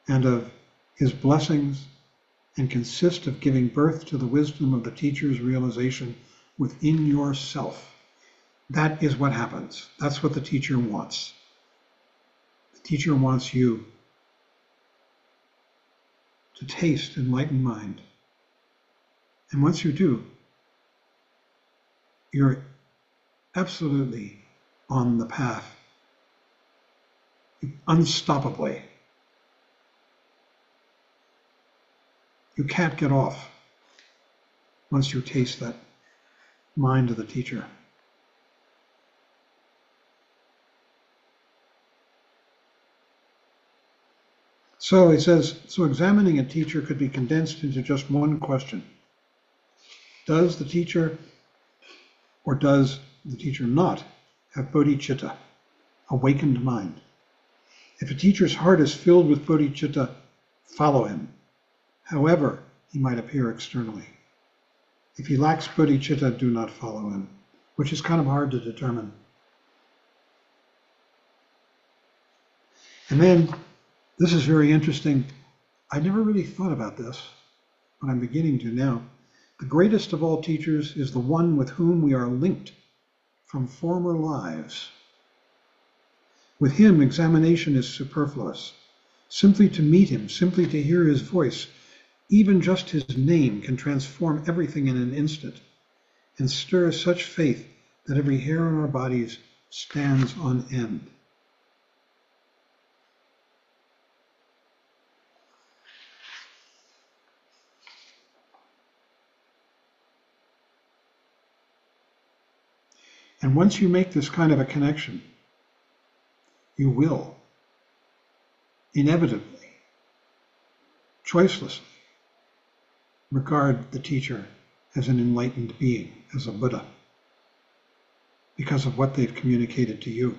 and of his blessings, and consist of giving birth to the wisdom of the teacher's realization within yourself. That is what happens. That's what the teacher wants. The teacher wants you to taste enlightened mind. And once you do, you're absolutely on the path, unstoppably. You can't get off once you taste that mind of the teacher. So he says, so examining a teacher could be condensed into just one question. Does the teacher or does the teacher not have bodhicitta, awakened mind? If a teacher's heart is filled with bodhicitta, follow him, however he might appear externally. If he lacks bodhicitta, do not follow him, which is kind of hard to determine. And then, this is very interesting. I never really thought about this, but I'm beginning to now. The greatest of all teachers is the one with whom we are linked from former lives. With him, examination is superfluous. Simply to meet him, simply to hear his voice, Even just his name can transform everything in an instant and stir such faith that every hair on our bodies stands on end. And once you make this kind of a connection, you will inevitably, choicelessly, regard the teacher as an enlightened being, as a Buddha, because of what they've communicated to you.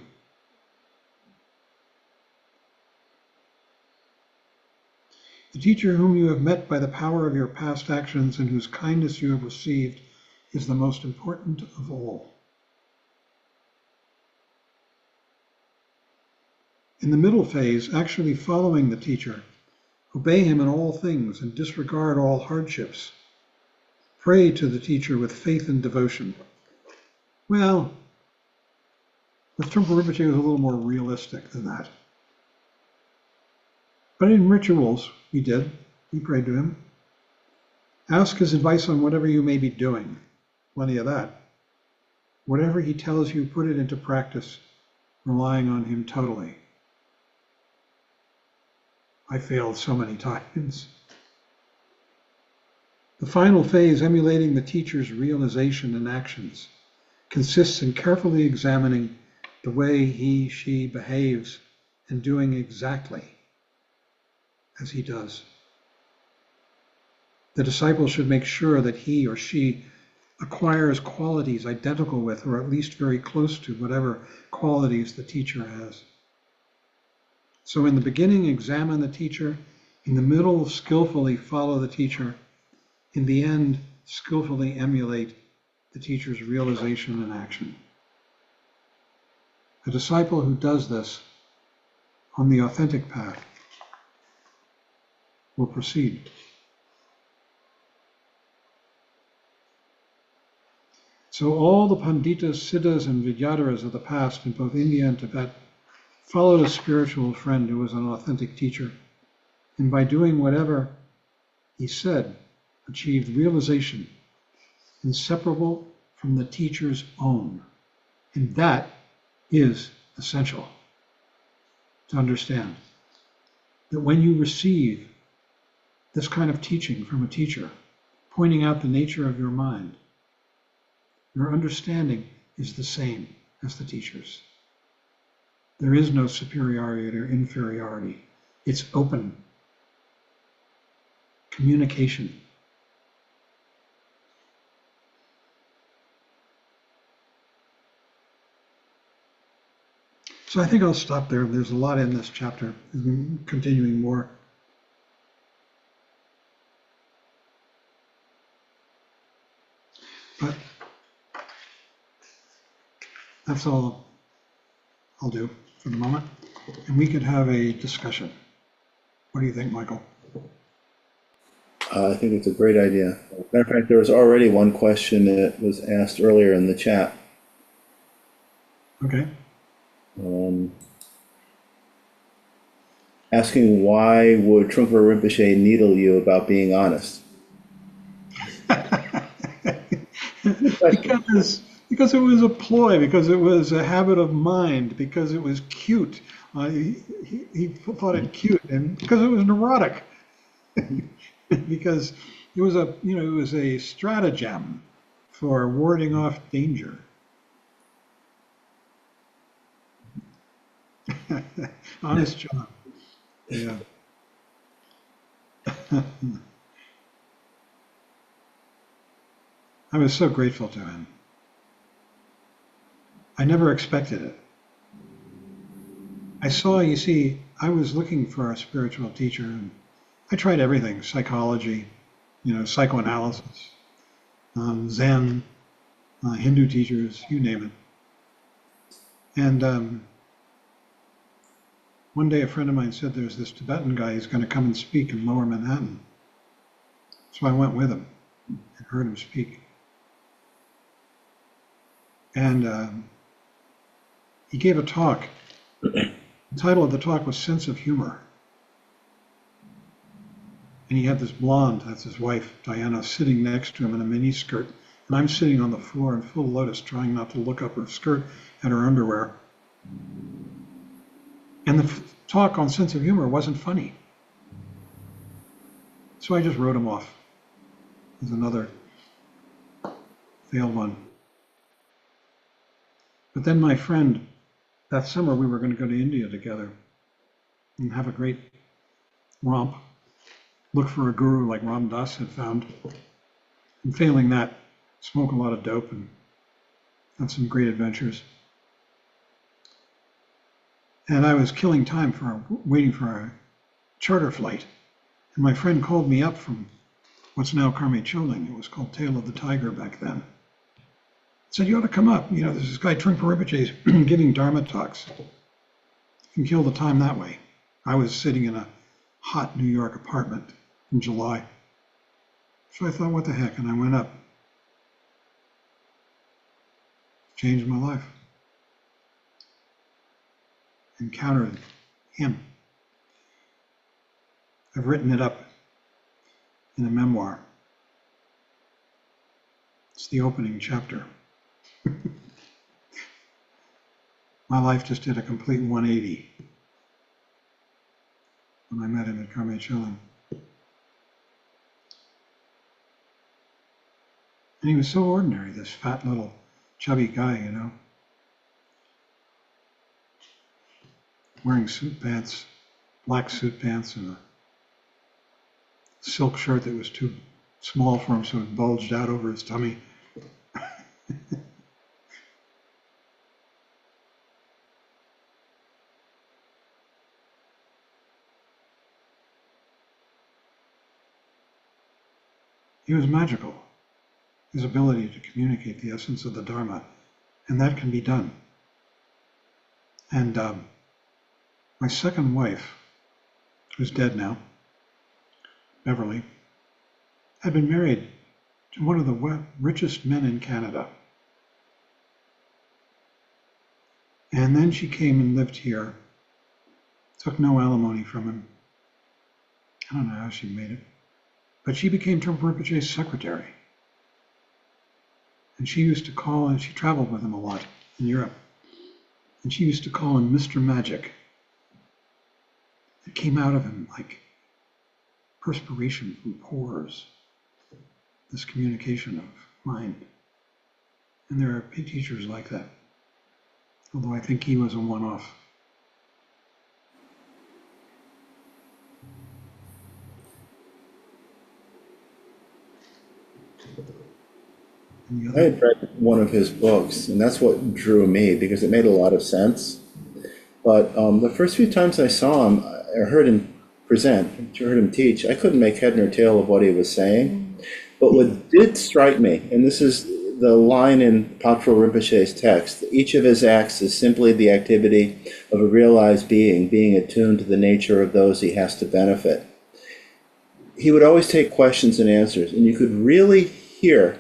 The teacher whom you have met by the power of your past actions and whose kindness you have received is the most important of all. In the middle phase, actually following the teacher, obey him in all things and disregard all hardships. Pray to the teacher with faith and devotion. Well, with Trungpa Rinpoche, it was a little more realistic than that. But in rituals, we prayed to him. Ask his advice on whatever you may be doing. Plenty of that. Whatever he tells you, put it into practice, relying on him totally. I failed so many times. The final phase, emulating the teacher's realization and actions, consists in carefully examining the way he, she behaves and doing exactly as he does. The disciple should make sure that he or she acquires qualities identical with, or at least very close to, whatever qualities the teacher has. So in the beginning, examine the teacher. In the middle, skillfully follow the teacher. In the end, skillfully emulate the teacher's realization and action. A disciple who does this on the authentic path will proceed. So all the Panditas, Siddhas, and Vidyadharas of the past in both India and Tibet followed a spiritual friend who was an authentic teacher, and by doing whatever he said, achieved realization inseparable from the teacher's own. And that is essential to understand, that when you receive this kind of teaching from a teacher, pointing out the nature of your mind, your understanding is the same as the teacher's. There is no superiority or inferiority. It's open communication. So I think I'll stop there. There's a lot in this chapter, continuing more. But that's all I'll do for the moment. And we could have a discussion. What do you think, Michael? I think it's a great idea. Matter of fact, there was already one question that was asked earlier in the chat. Okay. Asking why would Trungpa Rinpoche needle you about being honest? Because it was a ploy, because it was a habit of mind, because it was cute. He thought it cute, and because it was neurotic. Because it was a stratagem for warding off danger. Honest John. Yeah. I was so grateful to him. I never expected it. You see, I was looking for a spiritual teacher, and I tried everything: psychology, psychoanalysis, Zen, Hindu teachers, you name it. And one day a friend of mine said there's this Tibetan guy, he's going to come and speak in Lower Manhattan. So I went with him and heard him speak. And he gave a talk. The title of the talk was Sense of Humor. And he had this blonde, that's his wife, Diana, sitting next to him in a miniskirt. And I'm sitting on the floor in full lotus, trying not to look up her skirt at her underwear. And the talk on sense of humor wasn't funny. So I just wrote him off as another failed one. But then my friend, that summer we were going to go to India together and have a great romp, look for a guru like Ram Dass had found. And failing that, smoke a lot of dope and have some great adventures. And I was killing time waiting for a charter flight. And my friend called me up from what's now Karme Choling. It was called Tail of the Tiger back then. Said, you ought to come up. You know, there's this guy, Trungpa Rinpoche, giving Dharma talks. You can kill the time that way. I was sitting in a hot New York apartment in July. So I thought, what the heck? And I went up. Changed my life. Encountered him. I've written it up in a memoir. It's the opening chapter. My life just did a complete 180 when I met him at Karme Choling. And he was so ordinary, this fat little chubby guy, you know, wearing suit pants, black suit pants, and a silk shirt that was too small for him, so it bulged out over his tummy. He was magical, his ability to communicate the essence of the Dharma, and that can be done. And my second wife, who's dead now, Beverly, had been married to one of the richest men in Canada. And then she came and lived here, took no alimony from him. I don't know how she made it. But she became Trungpa Rinpoche's secretary. And she used to call, and she traveled with him a lot in Europe. And she used to call him Mr. Magic. It came out of him like perspiration from pores, this communication of mind. And there are big teachers like that, although I think he was a one-off. I had read one of his books, and that's what drew me, because it made a lot of sense. But the first few times I saw him, I heard him present, heard him teach, I couldn't make head nor tail of what he was saying. But what did strike me, and this is the line in Patrul Rinpoche's text, each of his acts is simply the activity of a realized being attuned to the nature of those he has to benefit. He would always take questions and answers, and you could really hear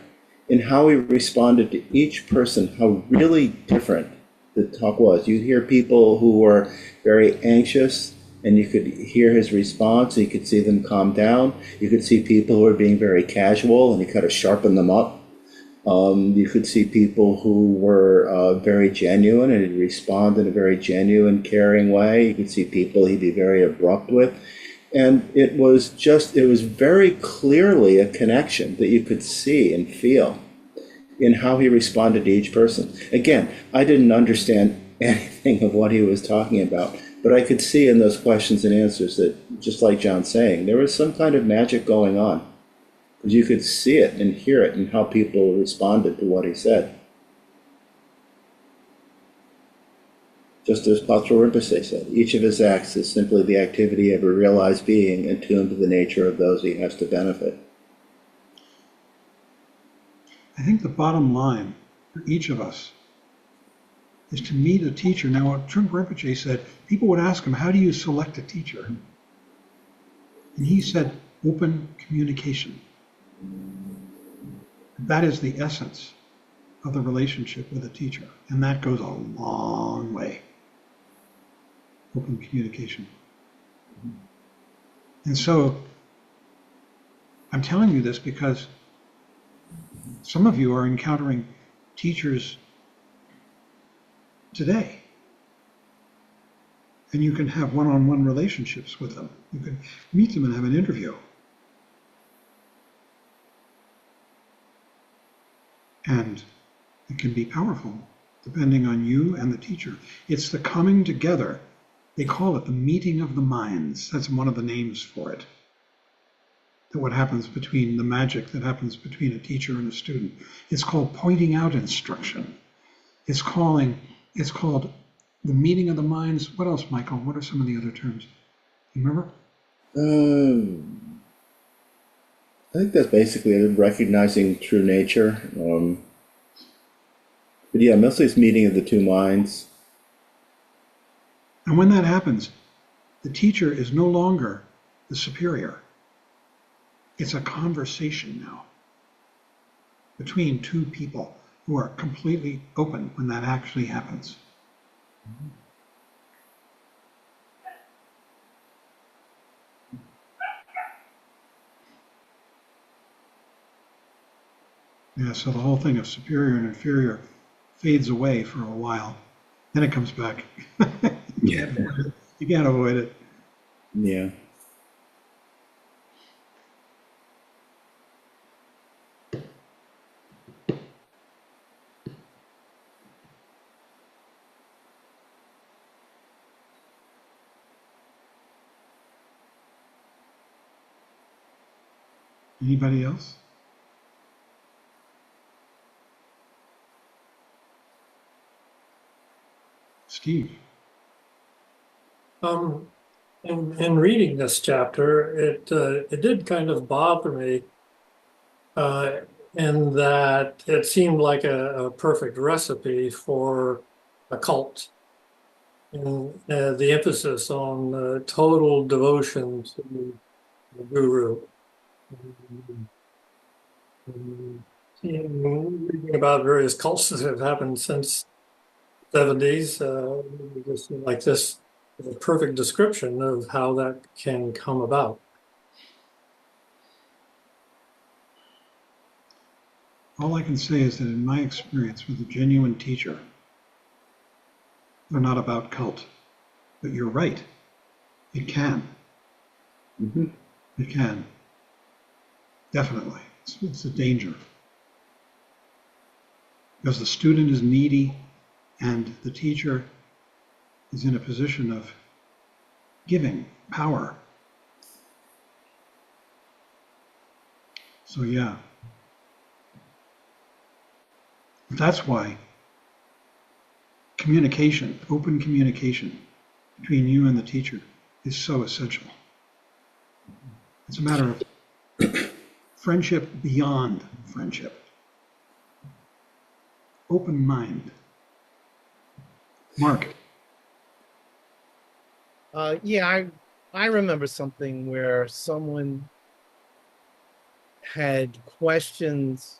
in how he responded to each person how really different the talk was. You'd hear people who were very anxious, and you could hear his response. You could see them calm down. You could see people who were being very casual, and he kind of sharpened them up. You could see people who were very genuine, and he'd respond in a very genuine, caring way. You could see people he'd be very abrupt with. And it was very clearly a connection that you could see and feel in how he responded to each person. Again, I didn't understand anything of what he was talking about, but I could see in those questions and answers that, just like John's saying, there was some kind of magic going on. Because you could see it and hear it in how people responded to what he said. Just as Patrul Rinpoche said, each of his acts is simply the activity of a realized being attuned to the nature of those he has to benefit. I think the bottom line for each of us is to meet a teacher. Now, what Trungpa Rinpoche said, people would ask him, how do you select a teacher? And he said, open communication. That is the essence of the relationship with a teacher. And that goes a long way. Open communication. And so I'm telling you this because some of you are encountering teachers today, and you can have one-on-one relationships with them. You can meet them and have an interview. And it can be powerful depending on you and the teacher. It's the coming together. They call it the meeting of the minds. That's one of the names for it. That what happens between the magic that happens between a teacher and a student. It's called pointing out instruction. It's called the meeting of the minds. What else, Michael? What are some of the other terms? You remember? I think that's basically it, recognizing true nature. But yeah, mostly it's meeting of the two minds. And when that happens, the teacher is no longer the superior. It's a conversation now between two people who are completely open when that actually happens. Yeah, so the whole thing of superior and inferior fades away for a while. Then it comes back. Yeah. You can't avoid it. Yeah. Anybody else? Steve. Um, in reading this chapter, it did kind of bother me, in that it seemed like a perfect recipe for a cult, and the emphasis on total devotion to the guru. Reading about various cults that have happened since 70s, just like this is a perfect description of how that can come about. All I can say is that in my experience with a genuine teacher, they're not about cult. But you're right. It can. Mm-hmm. It can. Definitely. It's a danger. Because the student is needy and the teacher is in a position of giving power. So yeah. That's why communication, open communication between you and the teacher is so essential. It's a matter of friendship beyond friendship. Open mind. Mark. Yeah, I remember something where someone had questions,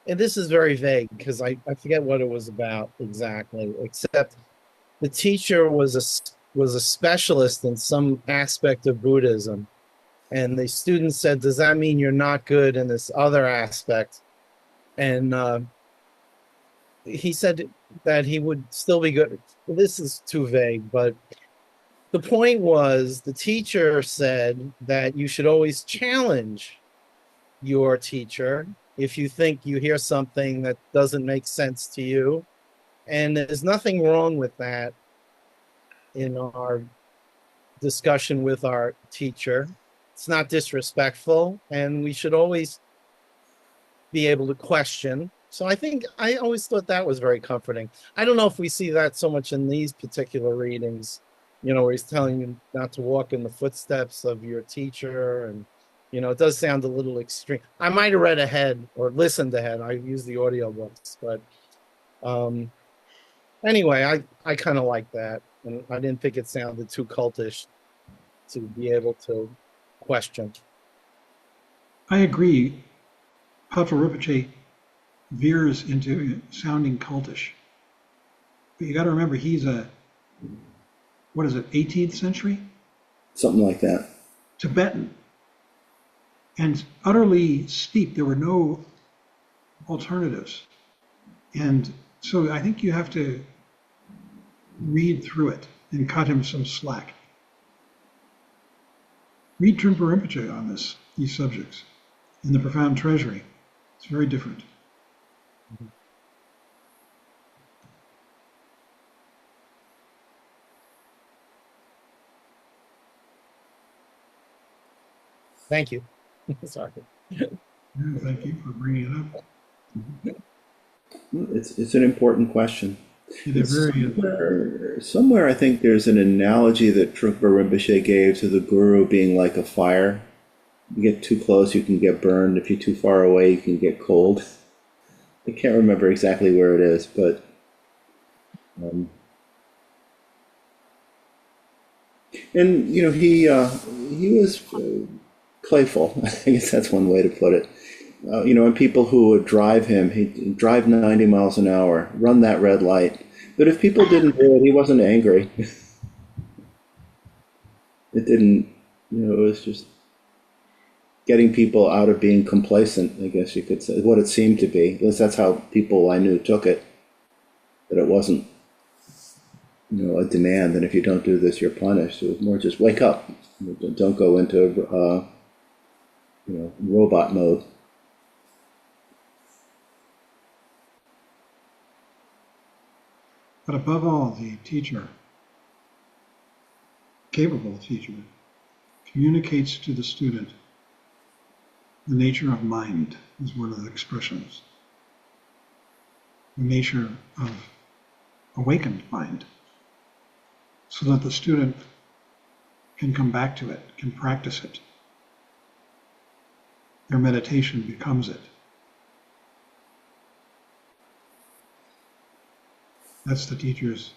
and this is very vague because I forget what it was about exactly, except the teacher was a specialist in some aspect of Buddhism. And the student said, "Does that mean you're not good in this other aspect?" And he said that he would still be good. This is too vague, but the point was the teacher said that you should always challenge your teacher if you think you hear something that doesn't make sense to you. And there's nothing wrong with that in our discussion with our teacher. It's not disrespectful, and we should always be able to question. So I always thought that was very comforting. I don't know if we see that so much in these particular readings, where he's telling you not to walk in the footsteps of your teacher. And, it does sound a little extreme. I might have read ahead or listened ahead. I use the audiobooks, but anyway, I kind of like that. And I didn't think it sounded too cultish to be able to question. I agree. Patrul Rinpoche veers into sounding cultish. But you got to remember, he's 18th century? Something like that. Tibetan. and utterly steep. There were no alternatives. And so I think you have to read through it and cut him some slack. Read Trungpa Rinpoche on these subjects in the Profound Treasury. It's very different. Thank you. Sorry. Yeah, thank you for bringing it up. It's an important question. They're very, Somewhere I think there's an analogy that Trungpa Rinpoche gave to the guru being like a fire. You get too close, you can get burned. If you're too far away, you can get cold. I can't remember exactly where it is, but and you know he was playful. I guess that's one way to put it. You know, and people who would drive him, he'd drive 90 miles an hour, run that red light. But if people didn't do it, he wasn't angry. It didn't, you know, it was just getting people out of being complacent, I guess you could say, what it seemed to be. At least that's how people I knew took it, that it wasn't, you know, a demand, and if you don't do this, you're punished. It was more just wake up. Don't go into, you know, robot mode. but above all, the teacher, capable teacher, communicates to the student the nature of mind, is one of the expressions. The nature of awakened mind, so that the student can come back to it, can practice it. Their meditation becomes it. That's the teacher's,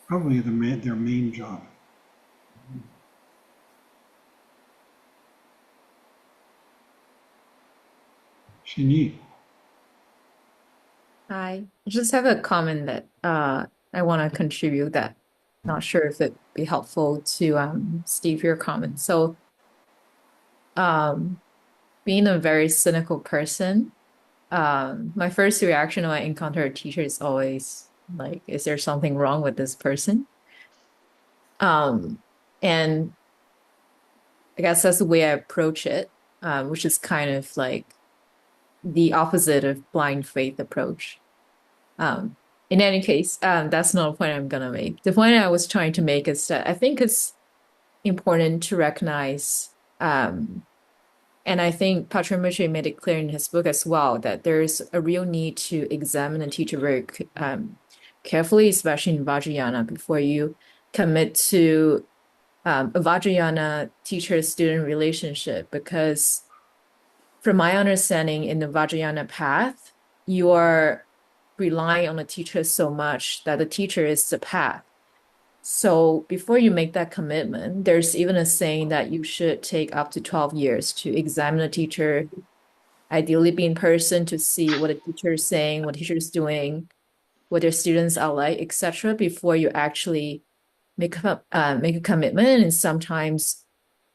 probably their main job. Shinyi. I just have a comment that I want to contribute that not sure if it'd be helpful to Steve, your comment. So being a very cynical person, my first reaction when I encounter a teacher is always like, is there something wrong with this person? And I guess that's the way I approach it, which is kind of like the opposite of blind faith approach. In any case, that's not a point I'm gonna make. The point I was trying to make is that I think it's important to recognize, and I think Patrul made it clear in his book as well, that there's a real need to examine a teacher very carefully, especially in Vajrayana, before you commit to a Vajrayana teacher-student relationship, because from my understanding in the Vajrayana path, you are relying on the teacher so much that the teacher is the path. So before you make that commitment, there's even a saying that you should take up to 12 years to examine a teacher, ideally be in person to see what a teacher is saying, what the teacher is doing, what their students are like, etc., before you actually make a commitment. And sometimes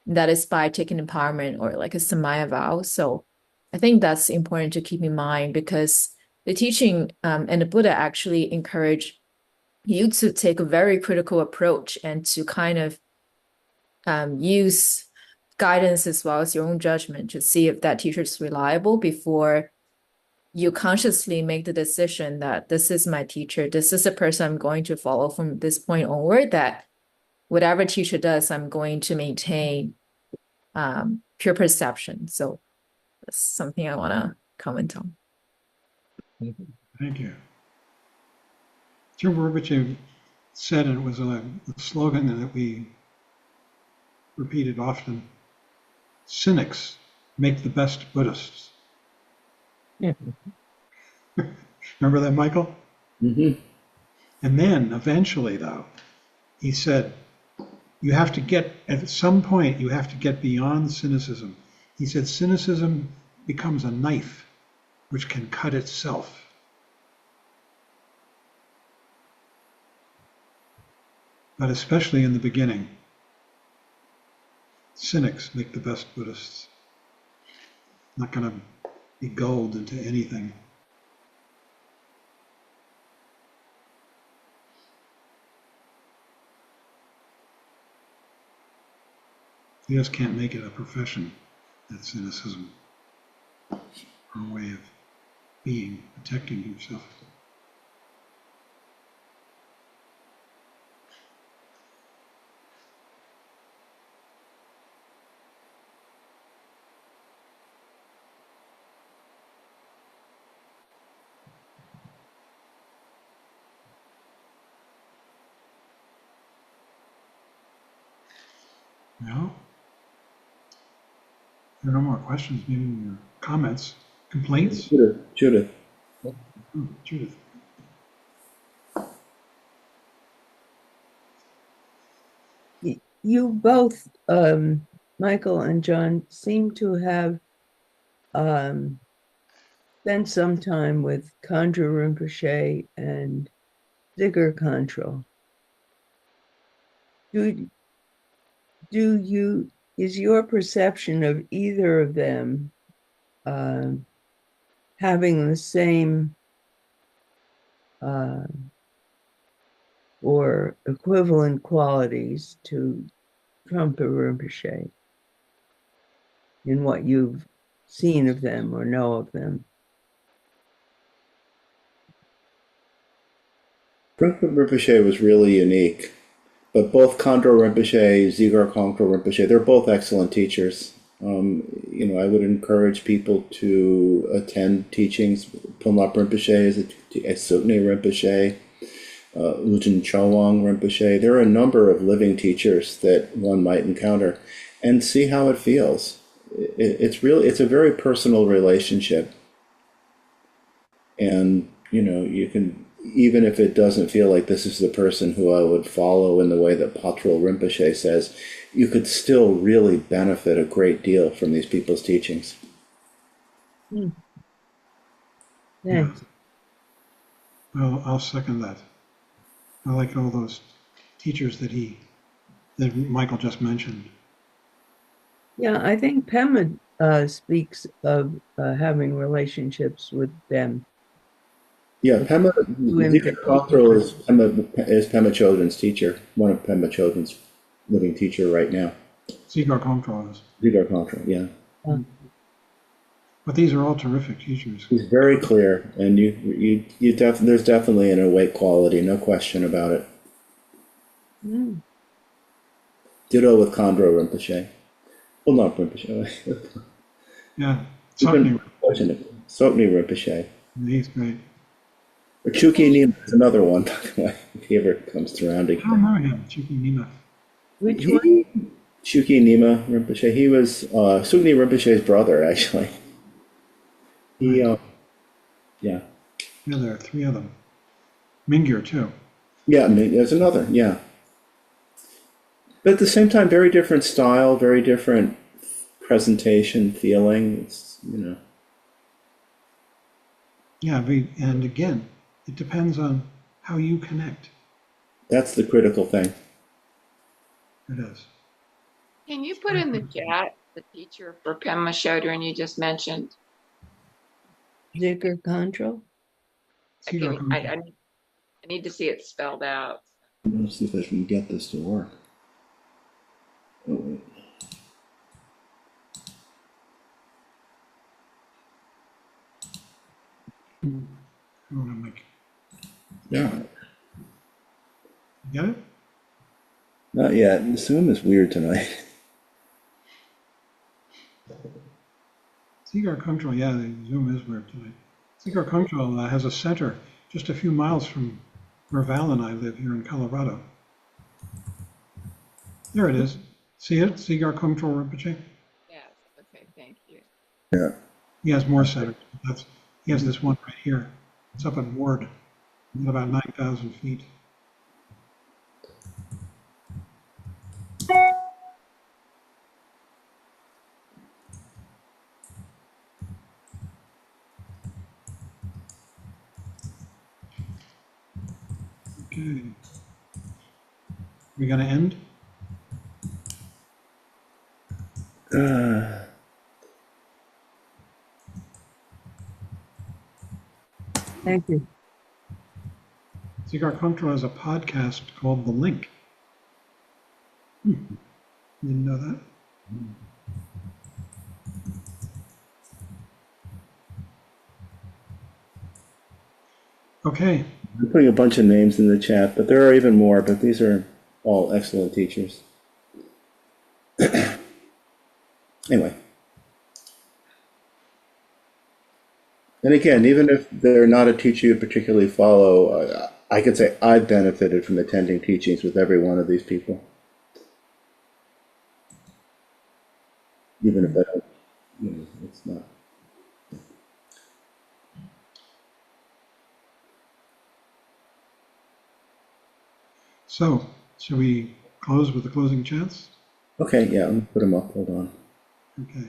that is by taking empowerment or like a samaya vow. So I think that's important to keep in mind, because the teaching and the Buddha actually encourage you to take a very critical approach and to kind of use guidance as well as your own judgment to see if that teacher is reliable before you consciously make the decision that this is my teacher, this is the person I'm going to follow from this point onward, that whatever teacher does, I'm going to maintain pure perception. So that's something I want to comment on. Thank you. Trungpa Rinpoche said, and it was a slogan that we repeated often, cynics make the best Buddhists. Remember that, Michael? Mm-hmm. And then eventually, though, he said, you have to get, at some point, you have to get beyond cynicism. He said, cynicism becomes a knife which can cut itself. But especially in the beginning. cynics make the best Buddhists. Not going to be gulled into anything. You just can't make it a profession, that cynicism, or a way of being, protecting yourself. Well, if there are no more questions, maybe your comments, complaints. Judith. Oh, Judith. You both, Michael and John, seem to have spent some time with Khandra Rinpoche and Zigor Khantrul. Is your perception of either of them having the same or equivalent qualities to Trungpa Rinpoche in what you've seen of them or know of them? Trungpa Rinpoche was really unique, but both Khandro Rinpoche, Zigar Kongtrul Rinpoche, they're both excellent teachers. I would encourage people to attend teachings. Ponlop Rinpoche is a Sukni Rinpoche, Ujin Chowang Rinpoche. There are a number of living teachers that one might encounter and see how it feels. It's a very personal relationship. And, you can, even if it doesn't feel like this is the person who I would follow in the way that Patrul Rinpoche says, you could still really benefit a great deal from these people's teachings. Thanks. Well, I'll second that. I like all those teachers that Michael just mentioned. Yeah, I think Pema speaks of having relationships with them. Yeah, Zigar Kongtrul is Pema Chodron's teacher, one of Pema Chodron's living teacher right now. Zigar Kongtrul is. Zigar Kongtrul, yeah. But these are all terrific teachers. He's very clear, and there's definitely an awake quality, no question about it. Ditto with Khandro Rinpoche. Well, not Rinpoche. Yeah, Sokni Rinpoche. He's great. Or Chuki Nima is another one, if he ever comes around I again. don't know him, Chuki Nima. Which one? Chuki Nima Rinpoche. He was Sukni Rinpoche's brother, actually. Yeah. Yeah, there are three of them. Mingyur, too. Yeah, there's another, yeah. But at the same time, very different style, very different presentation, feeling. Yeah, and again, it depends on how you connect. That's the critical thing. It is. Can you put in the chat the teacher for Pema Chodron you just mentioned? Zigor Khantrul? I need to see it spelled out. Let's see if I can get this to work. Oh, wait. Yeah. You get it? Not yet. The Zoom is weird tonight. Zigar Kongtrul, yeah, the Zoom is weird tonight. Zigar Kongtrul has a center just a few miles from where Val and I live here in Colorado. There it is. See it? Zigar Kongtrul Rinpoche? Yes. Okay. Thank you. Yeah. He has more centers. He has this one right here. It's up in Ward, at about 9,000 feet. Okay. We gonna end? Thank you. Cigar Contra has a podcast called The Link. Didn't know that. Okay. I'm putting a bunch of names in the chat, but there are even more, but these are all excellent teachers. Anyway. And again, even if they're not a teacher you particularly follow, I could say I've benefited from attending teachings with every one of these people. Even if I don't, it's not. So, shall we close with the closing chants? Okay, yeah, let me put them up. Hold on. Okay.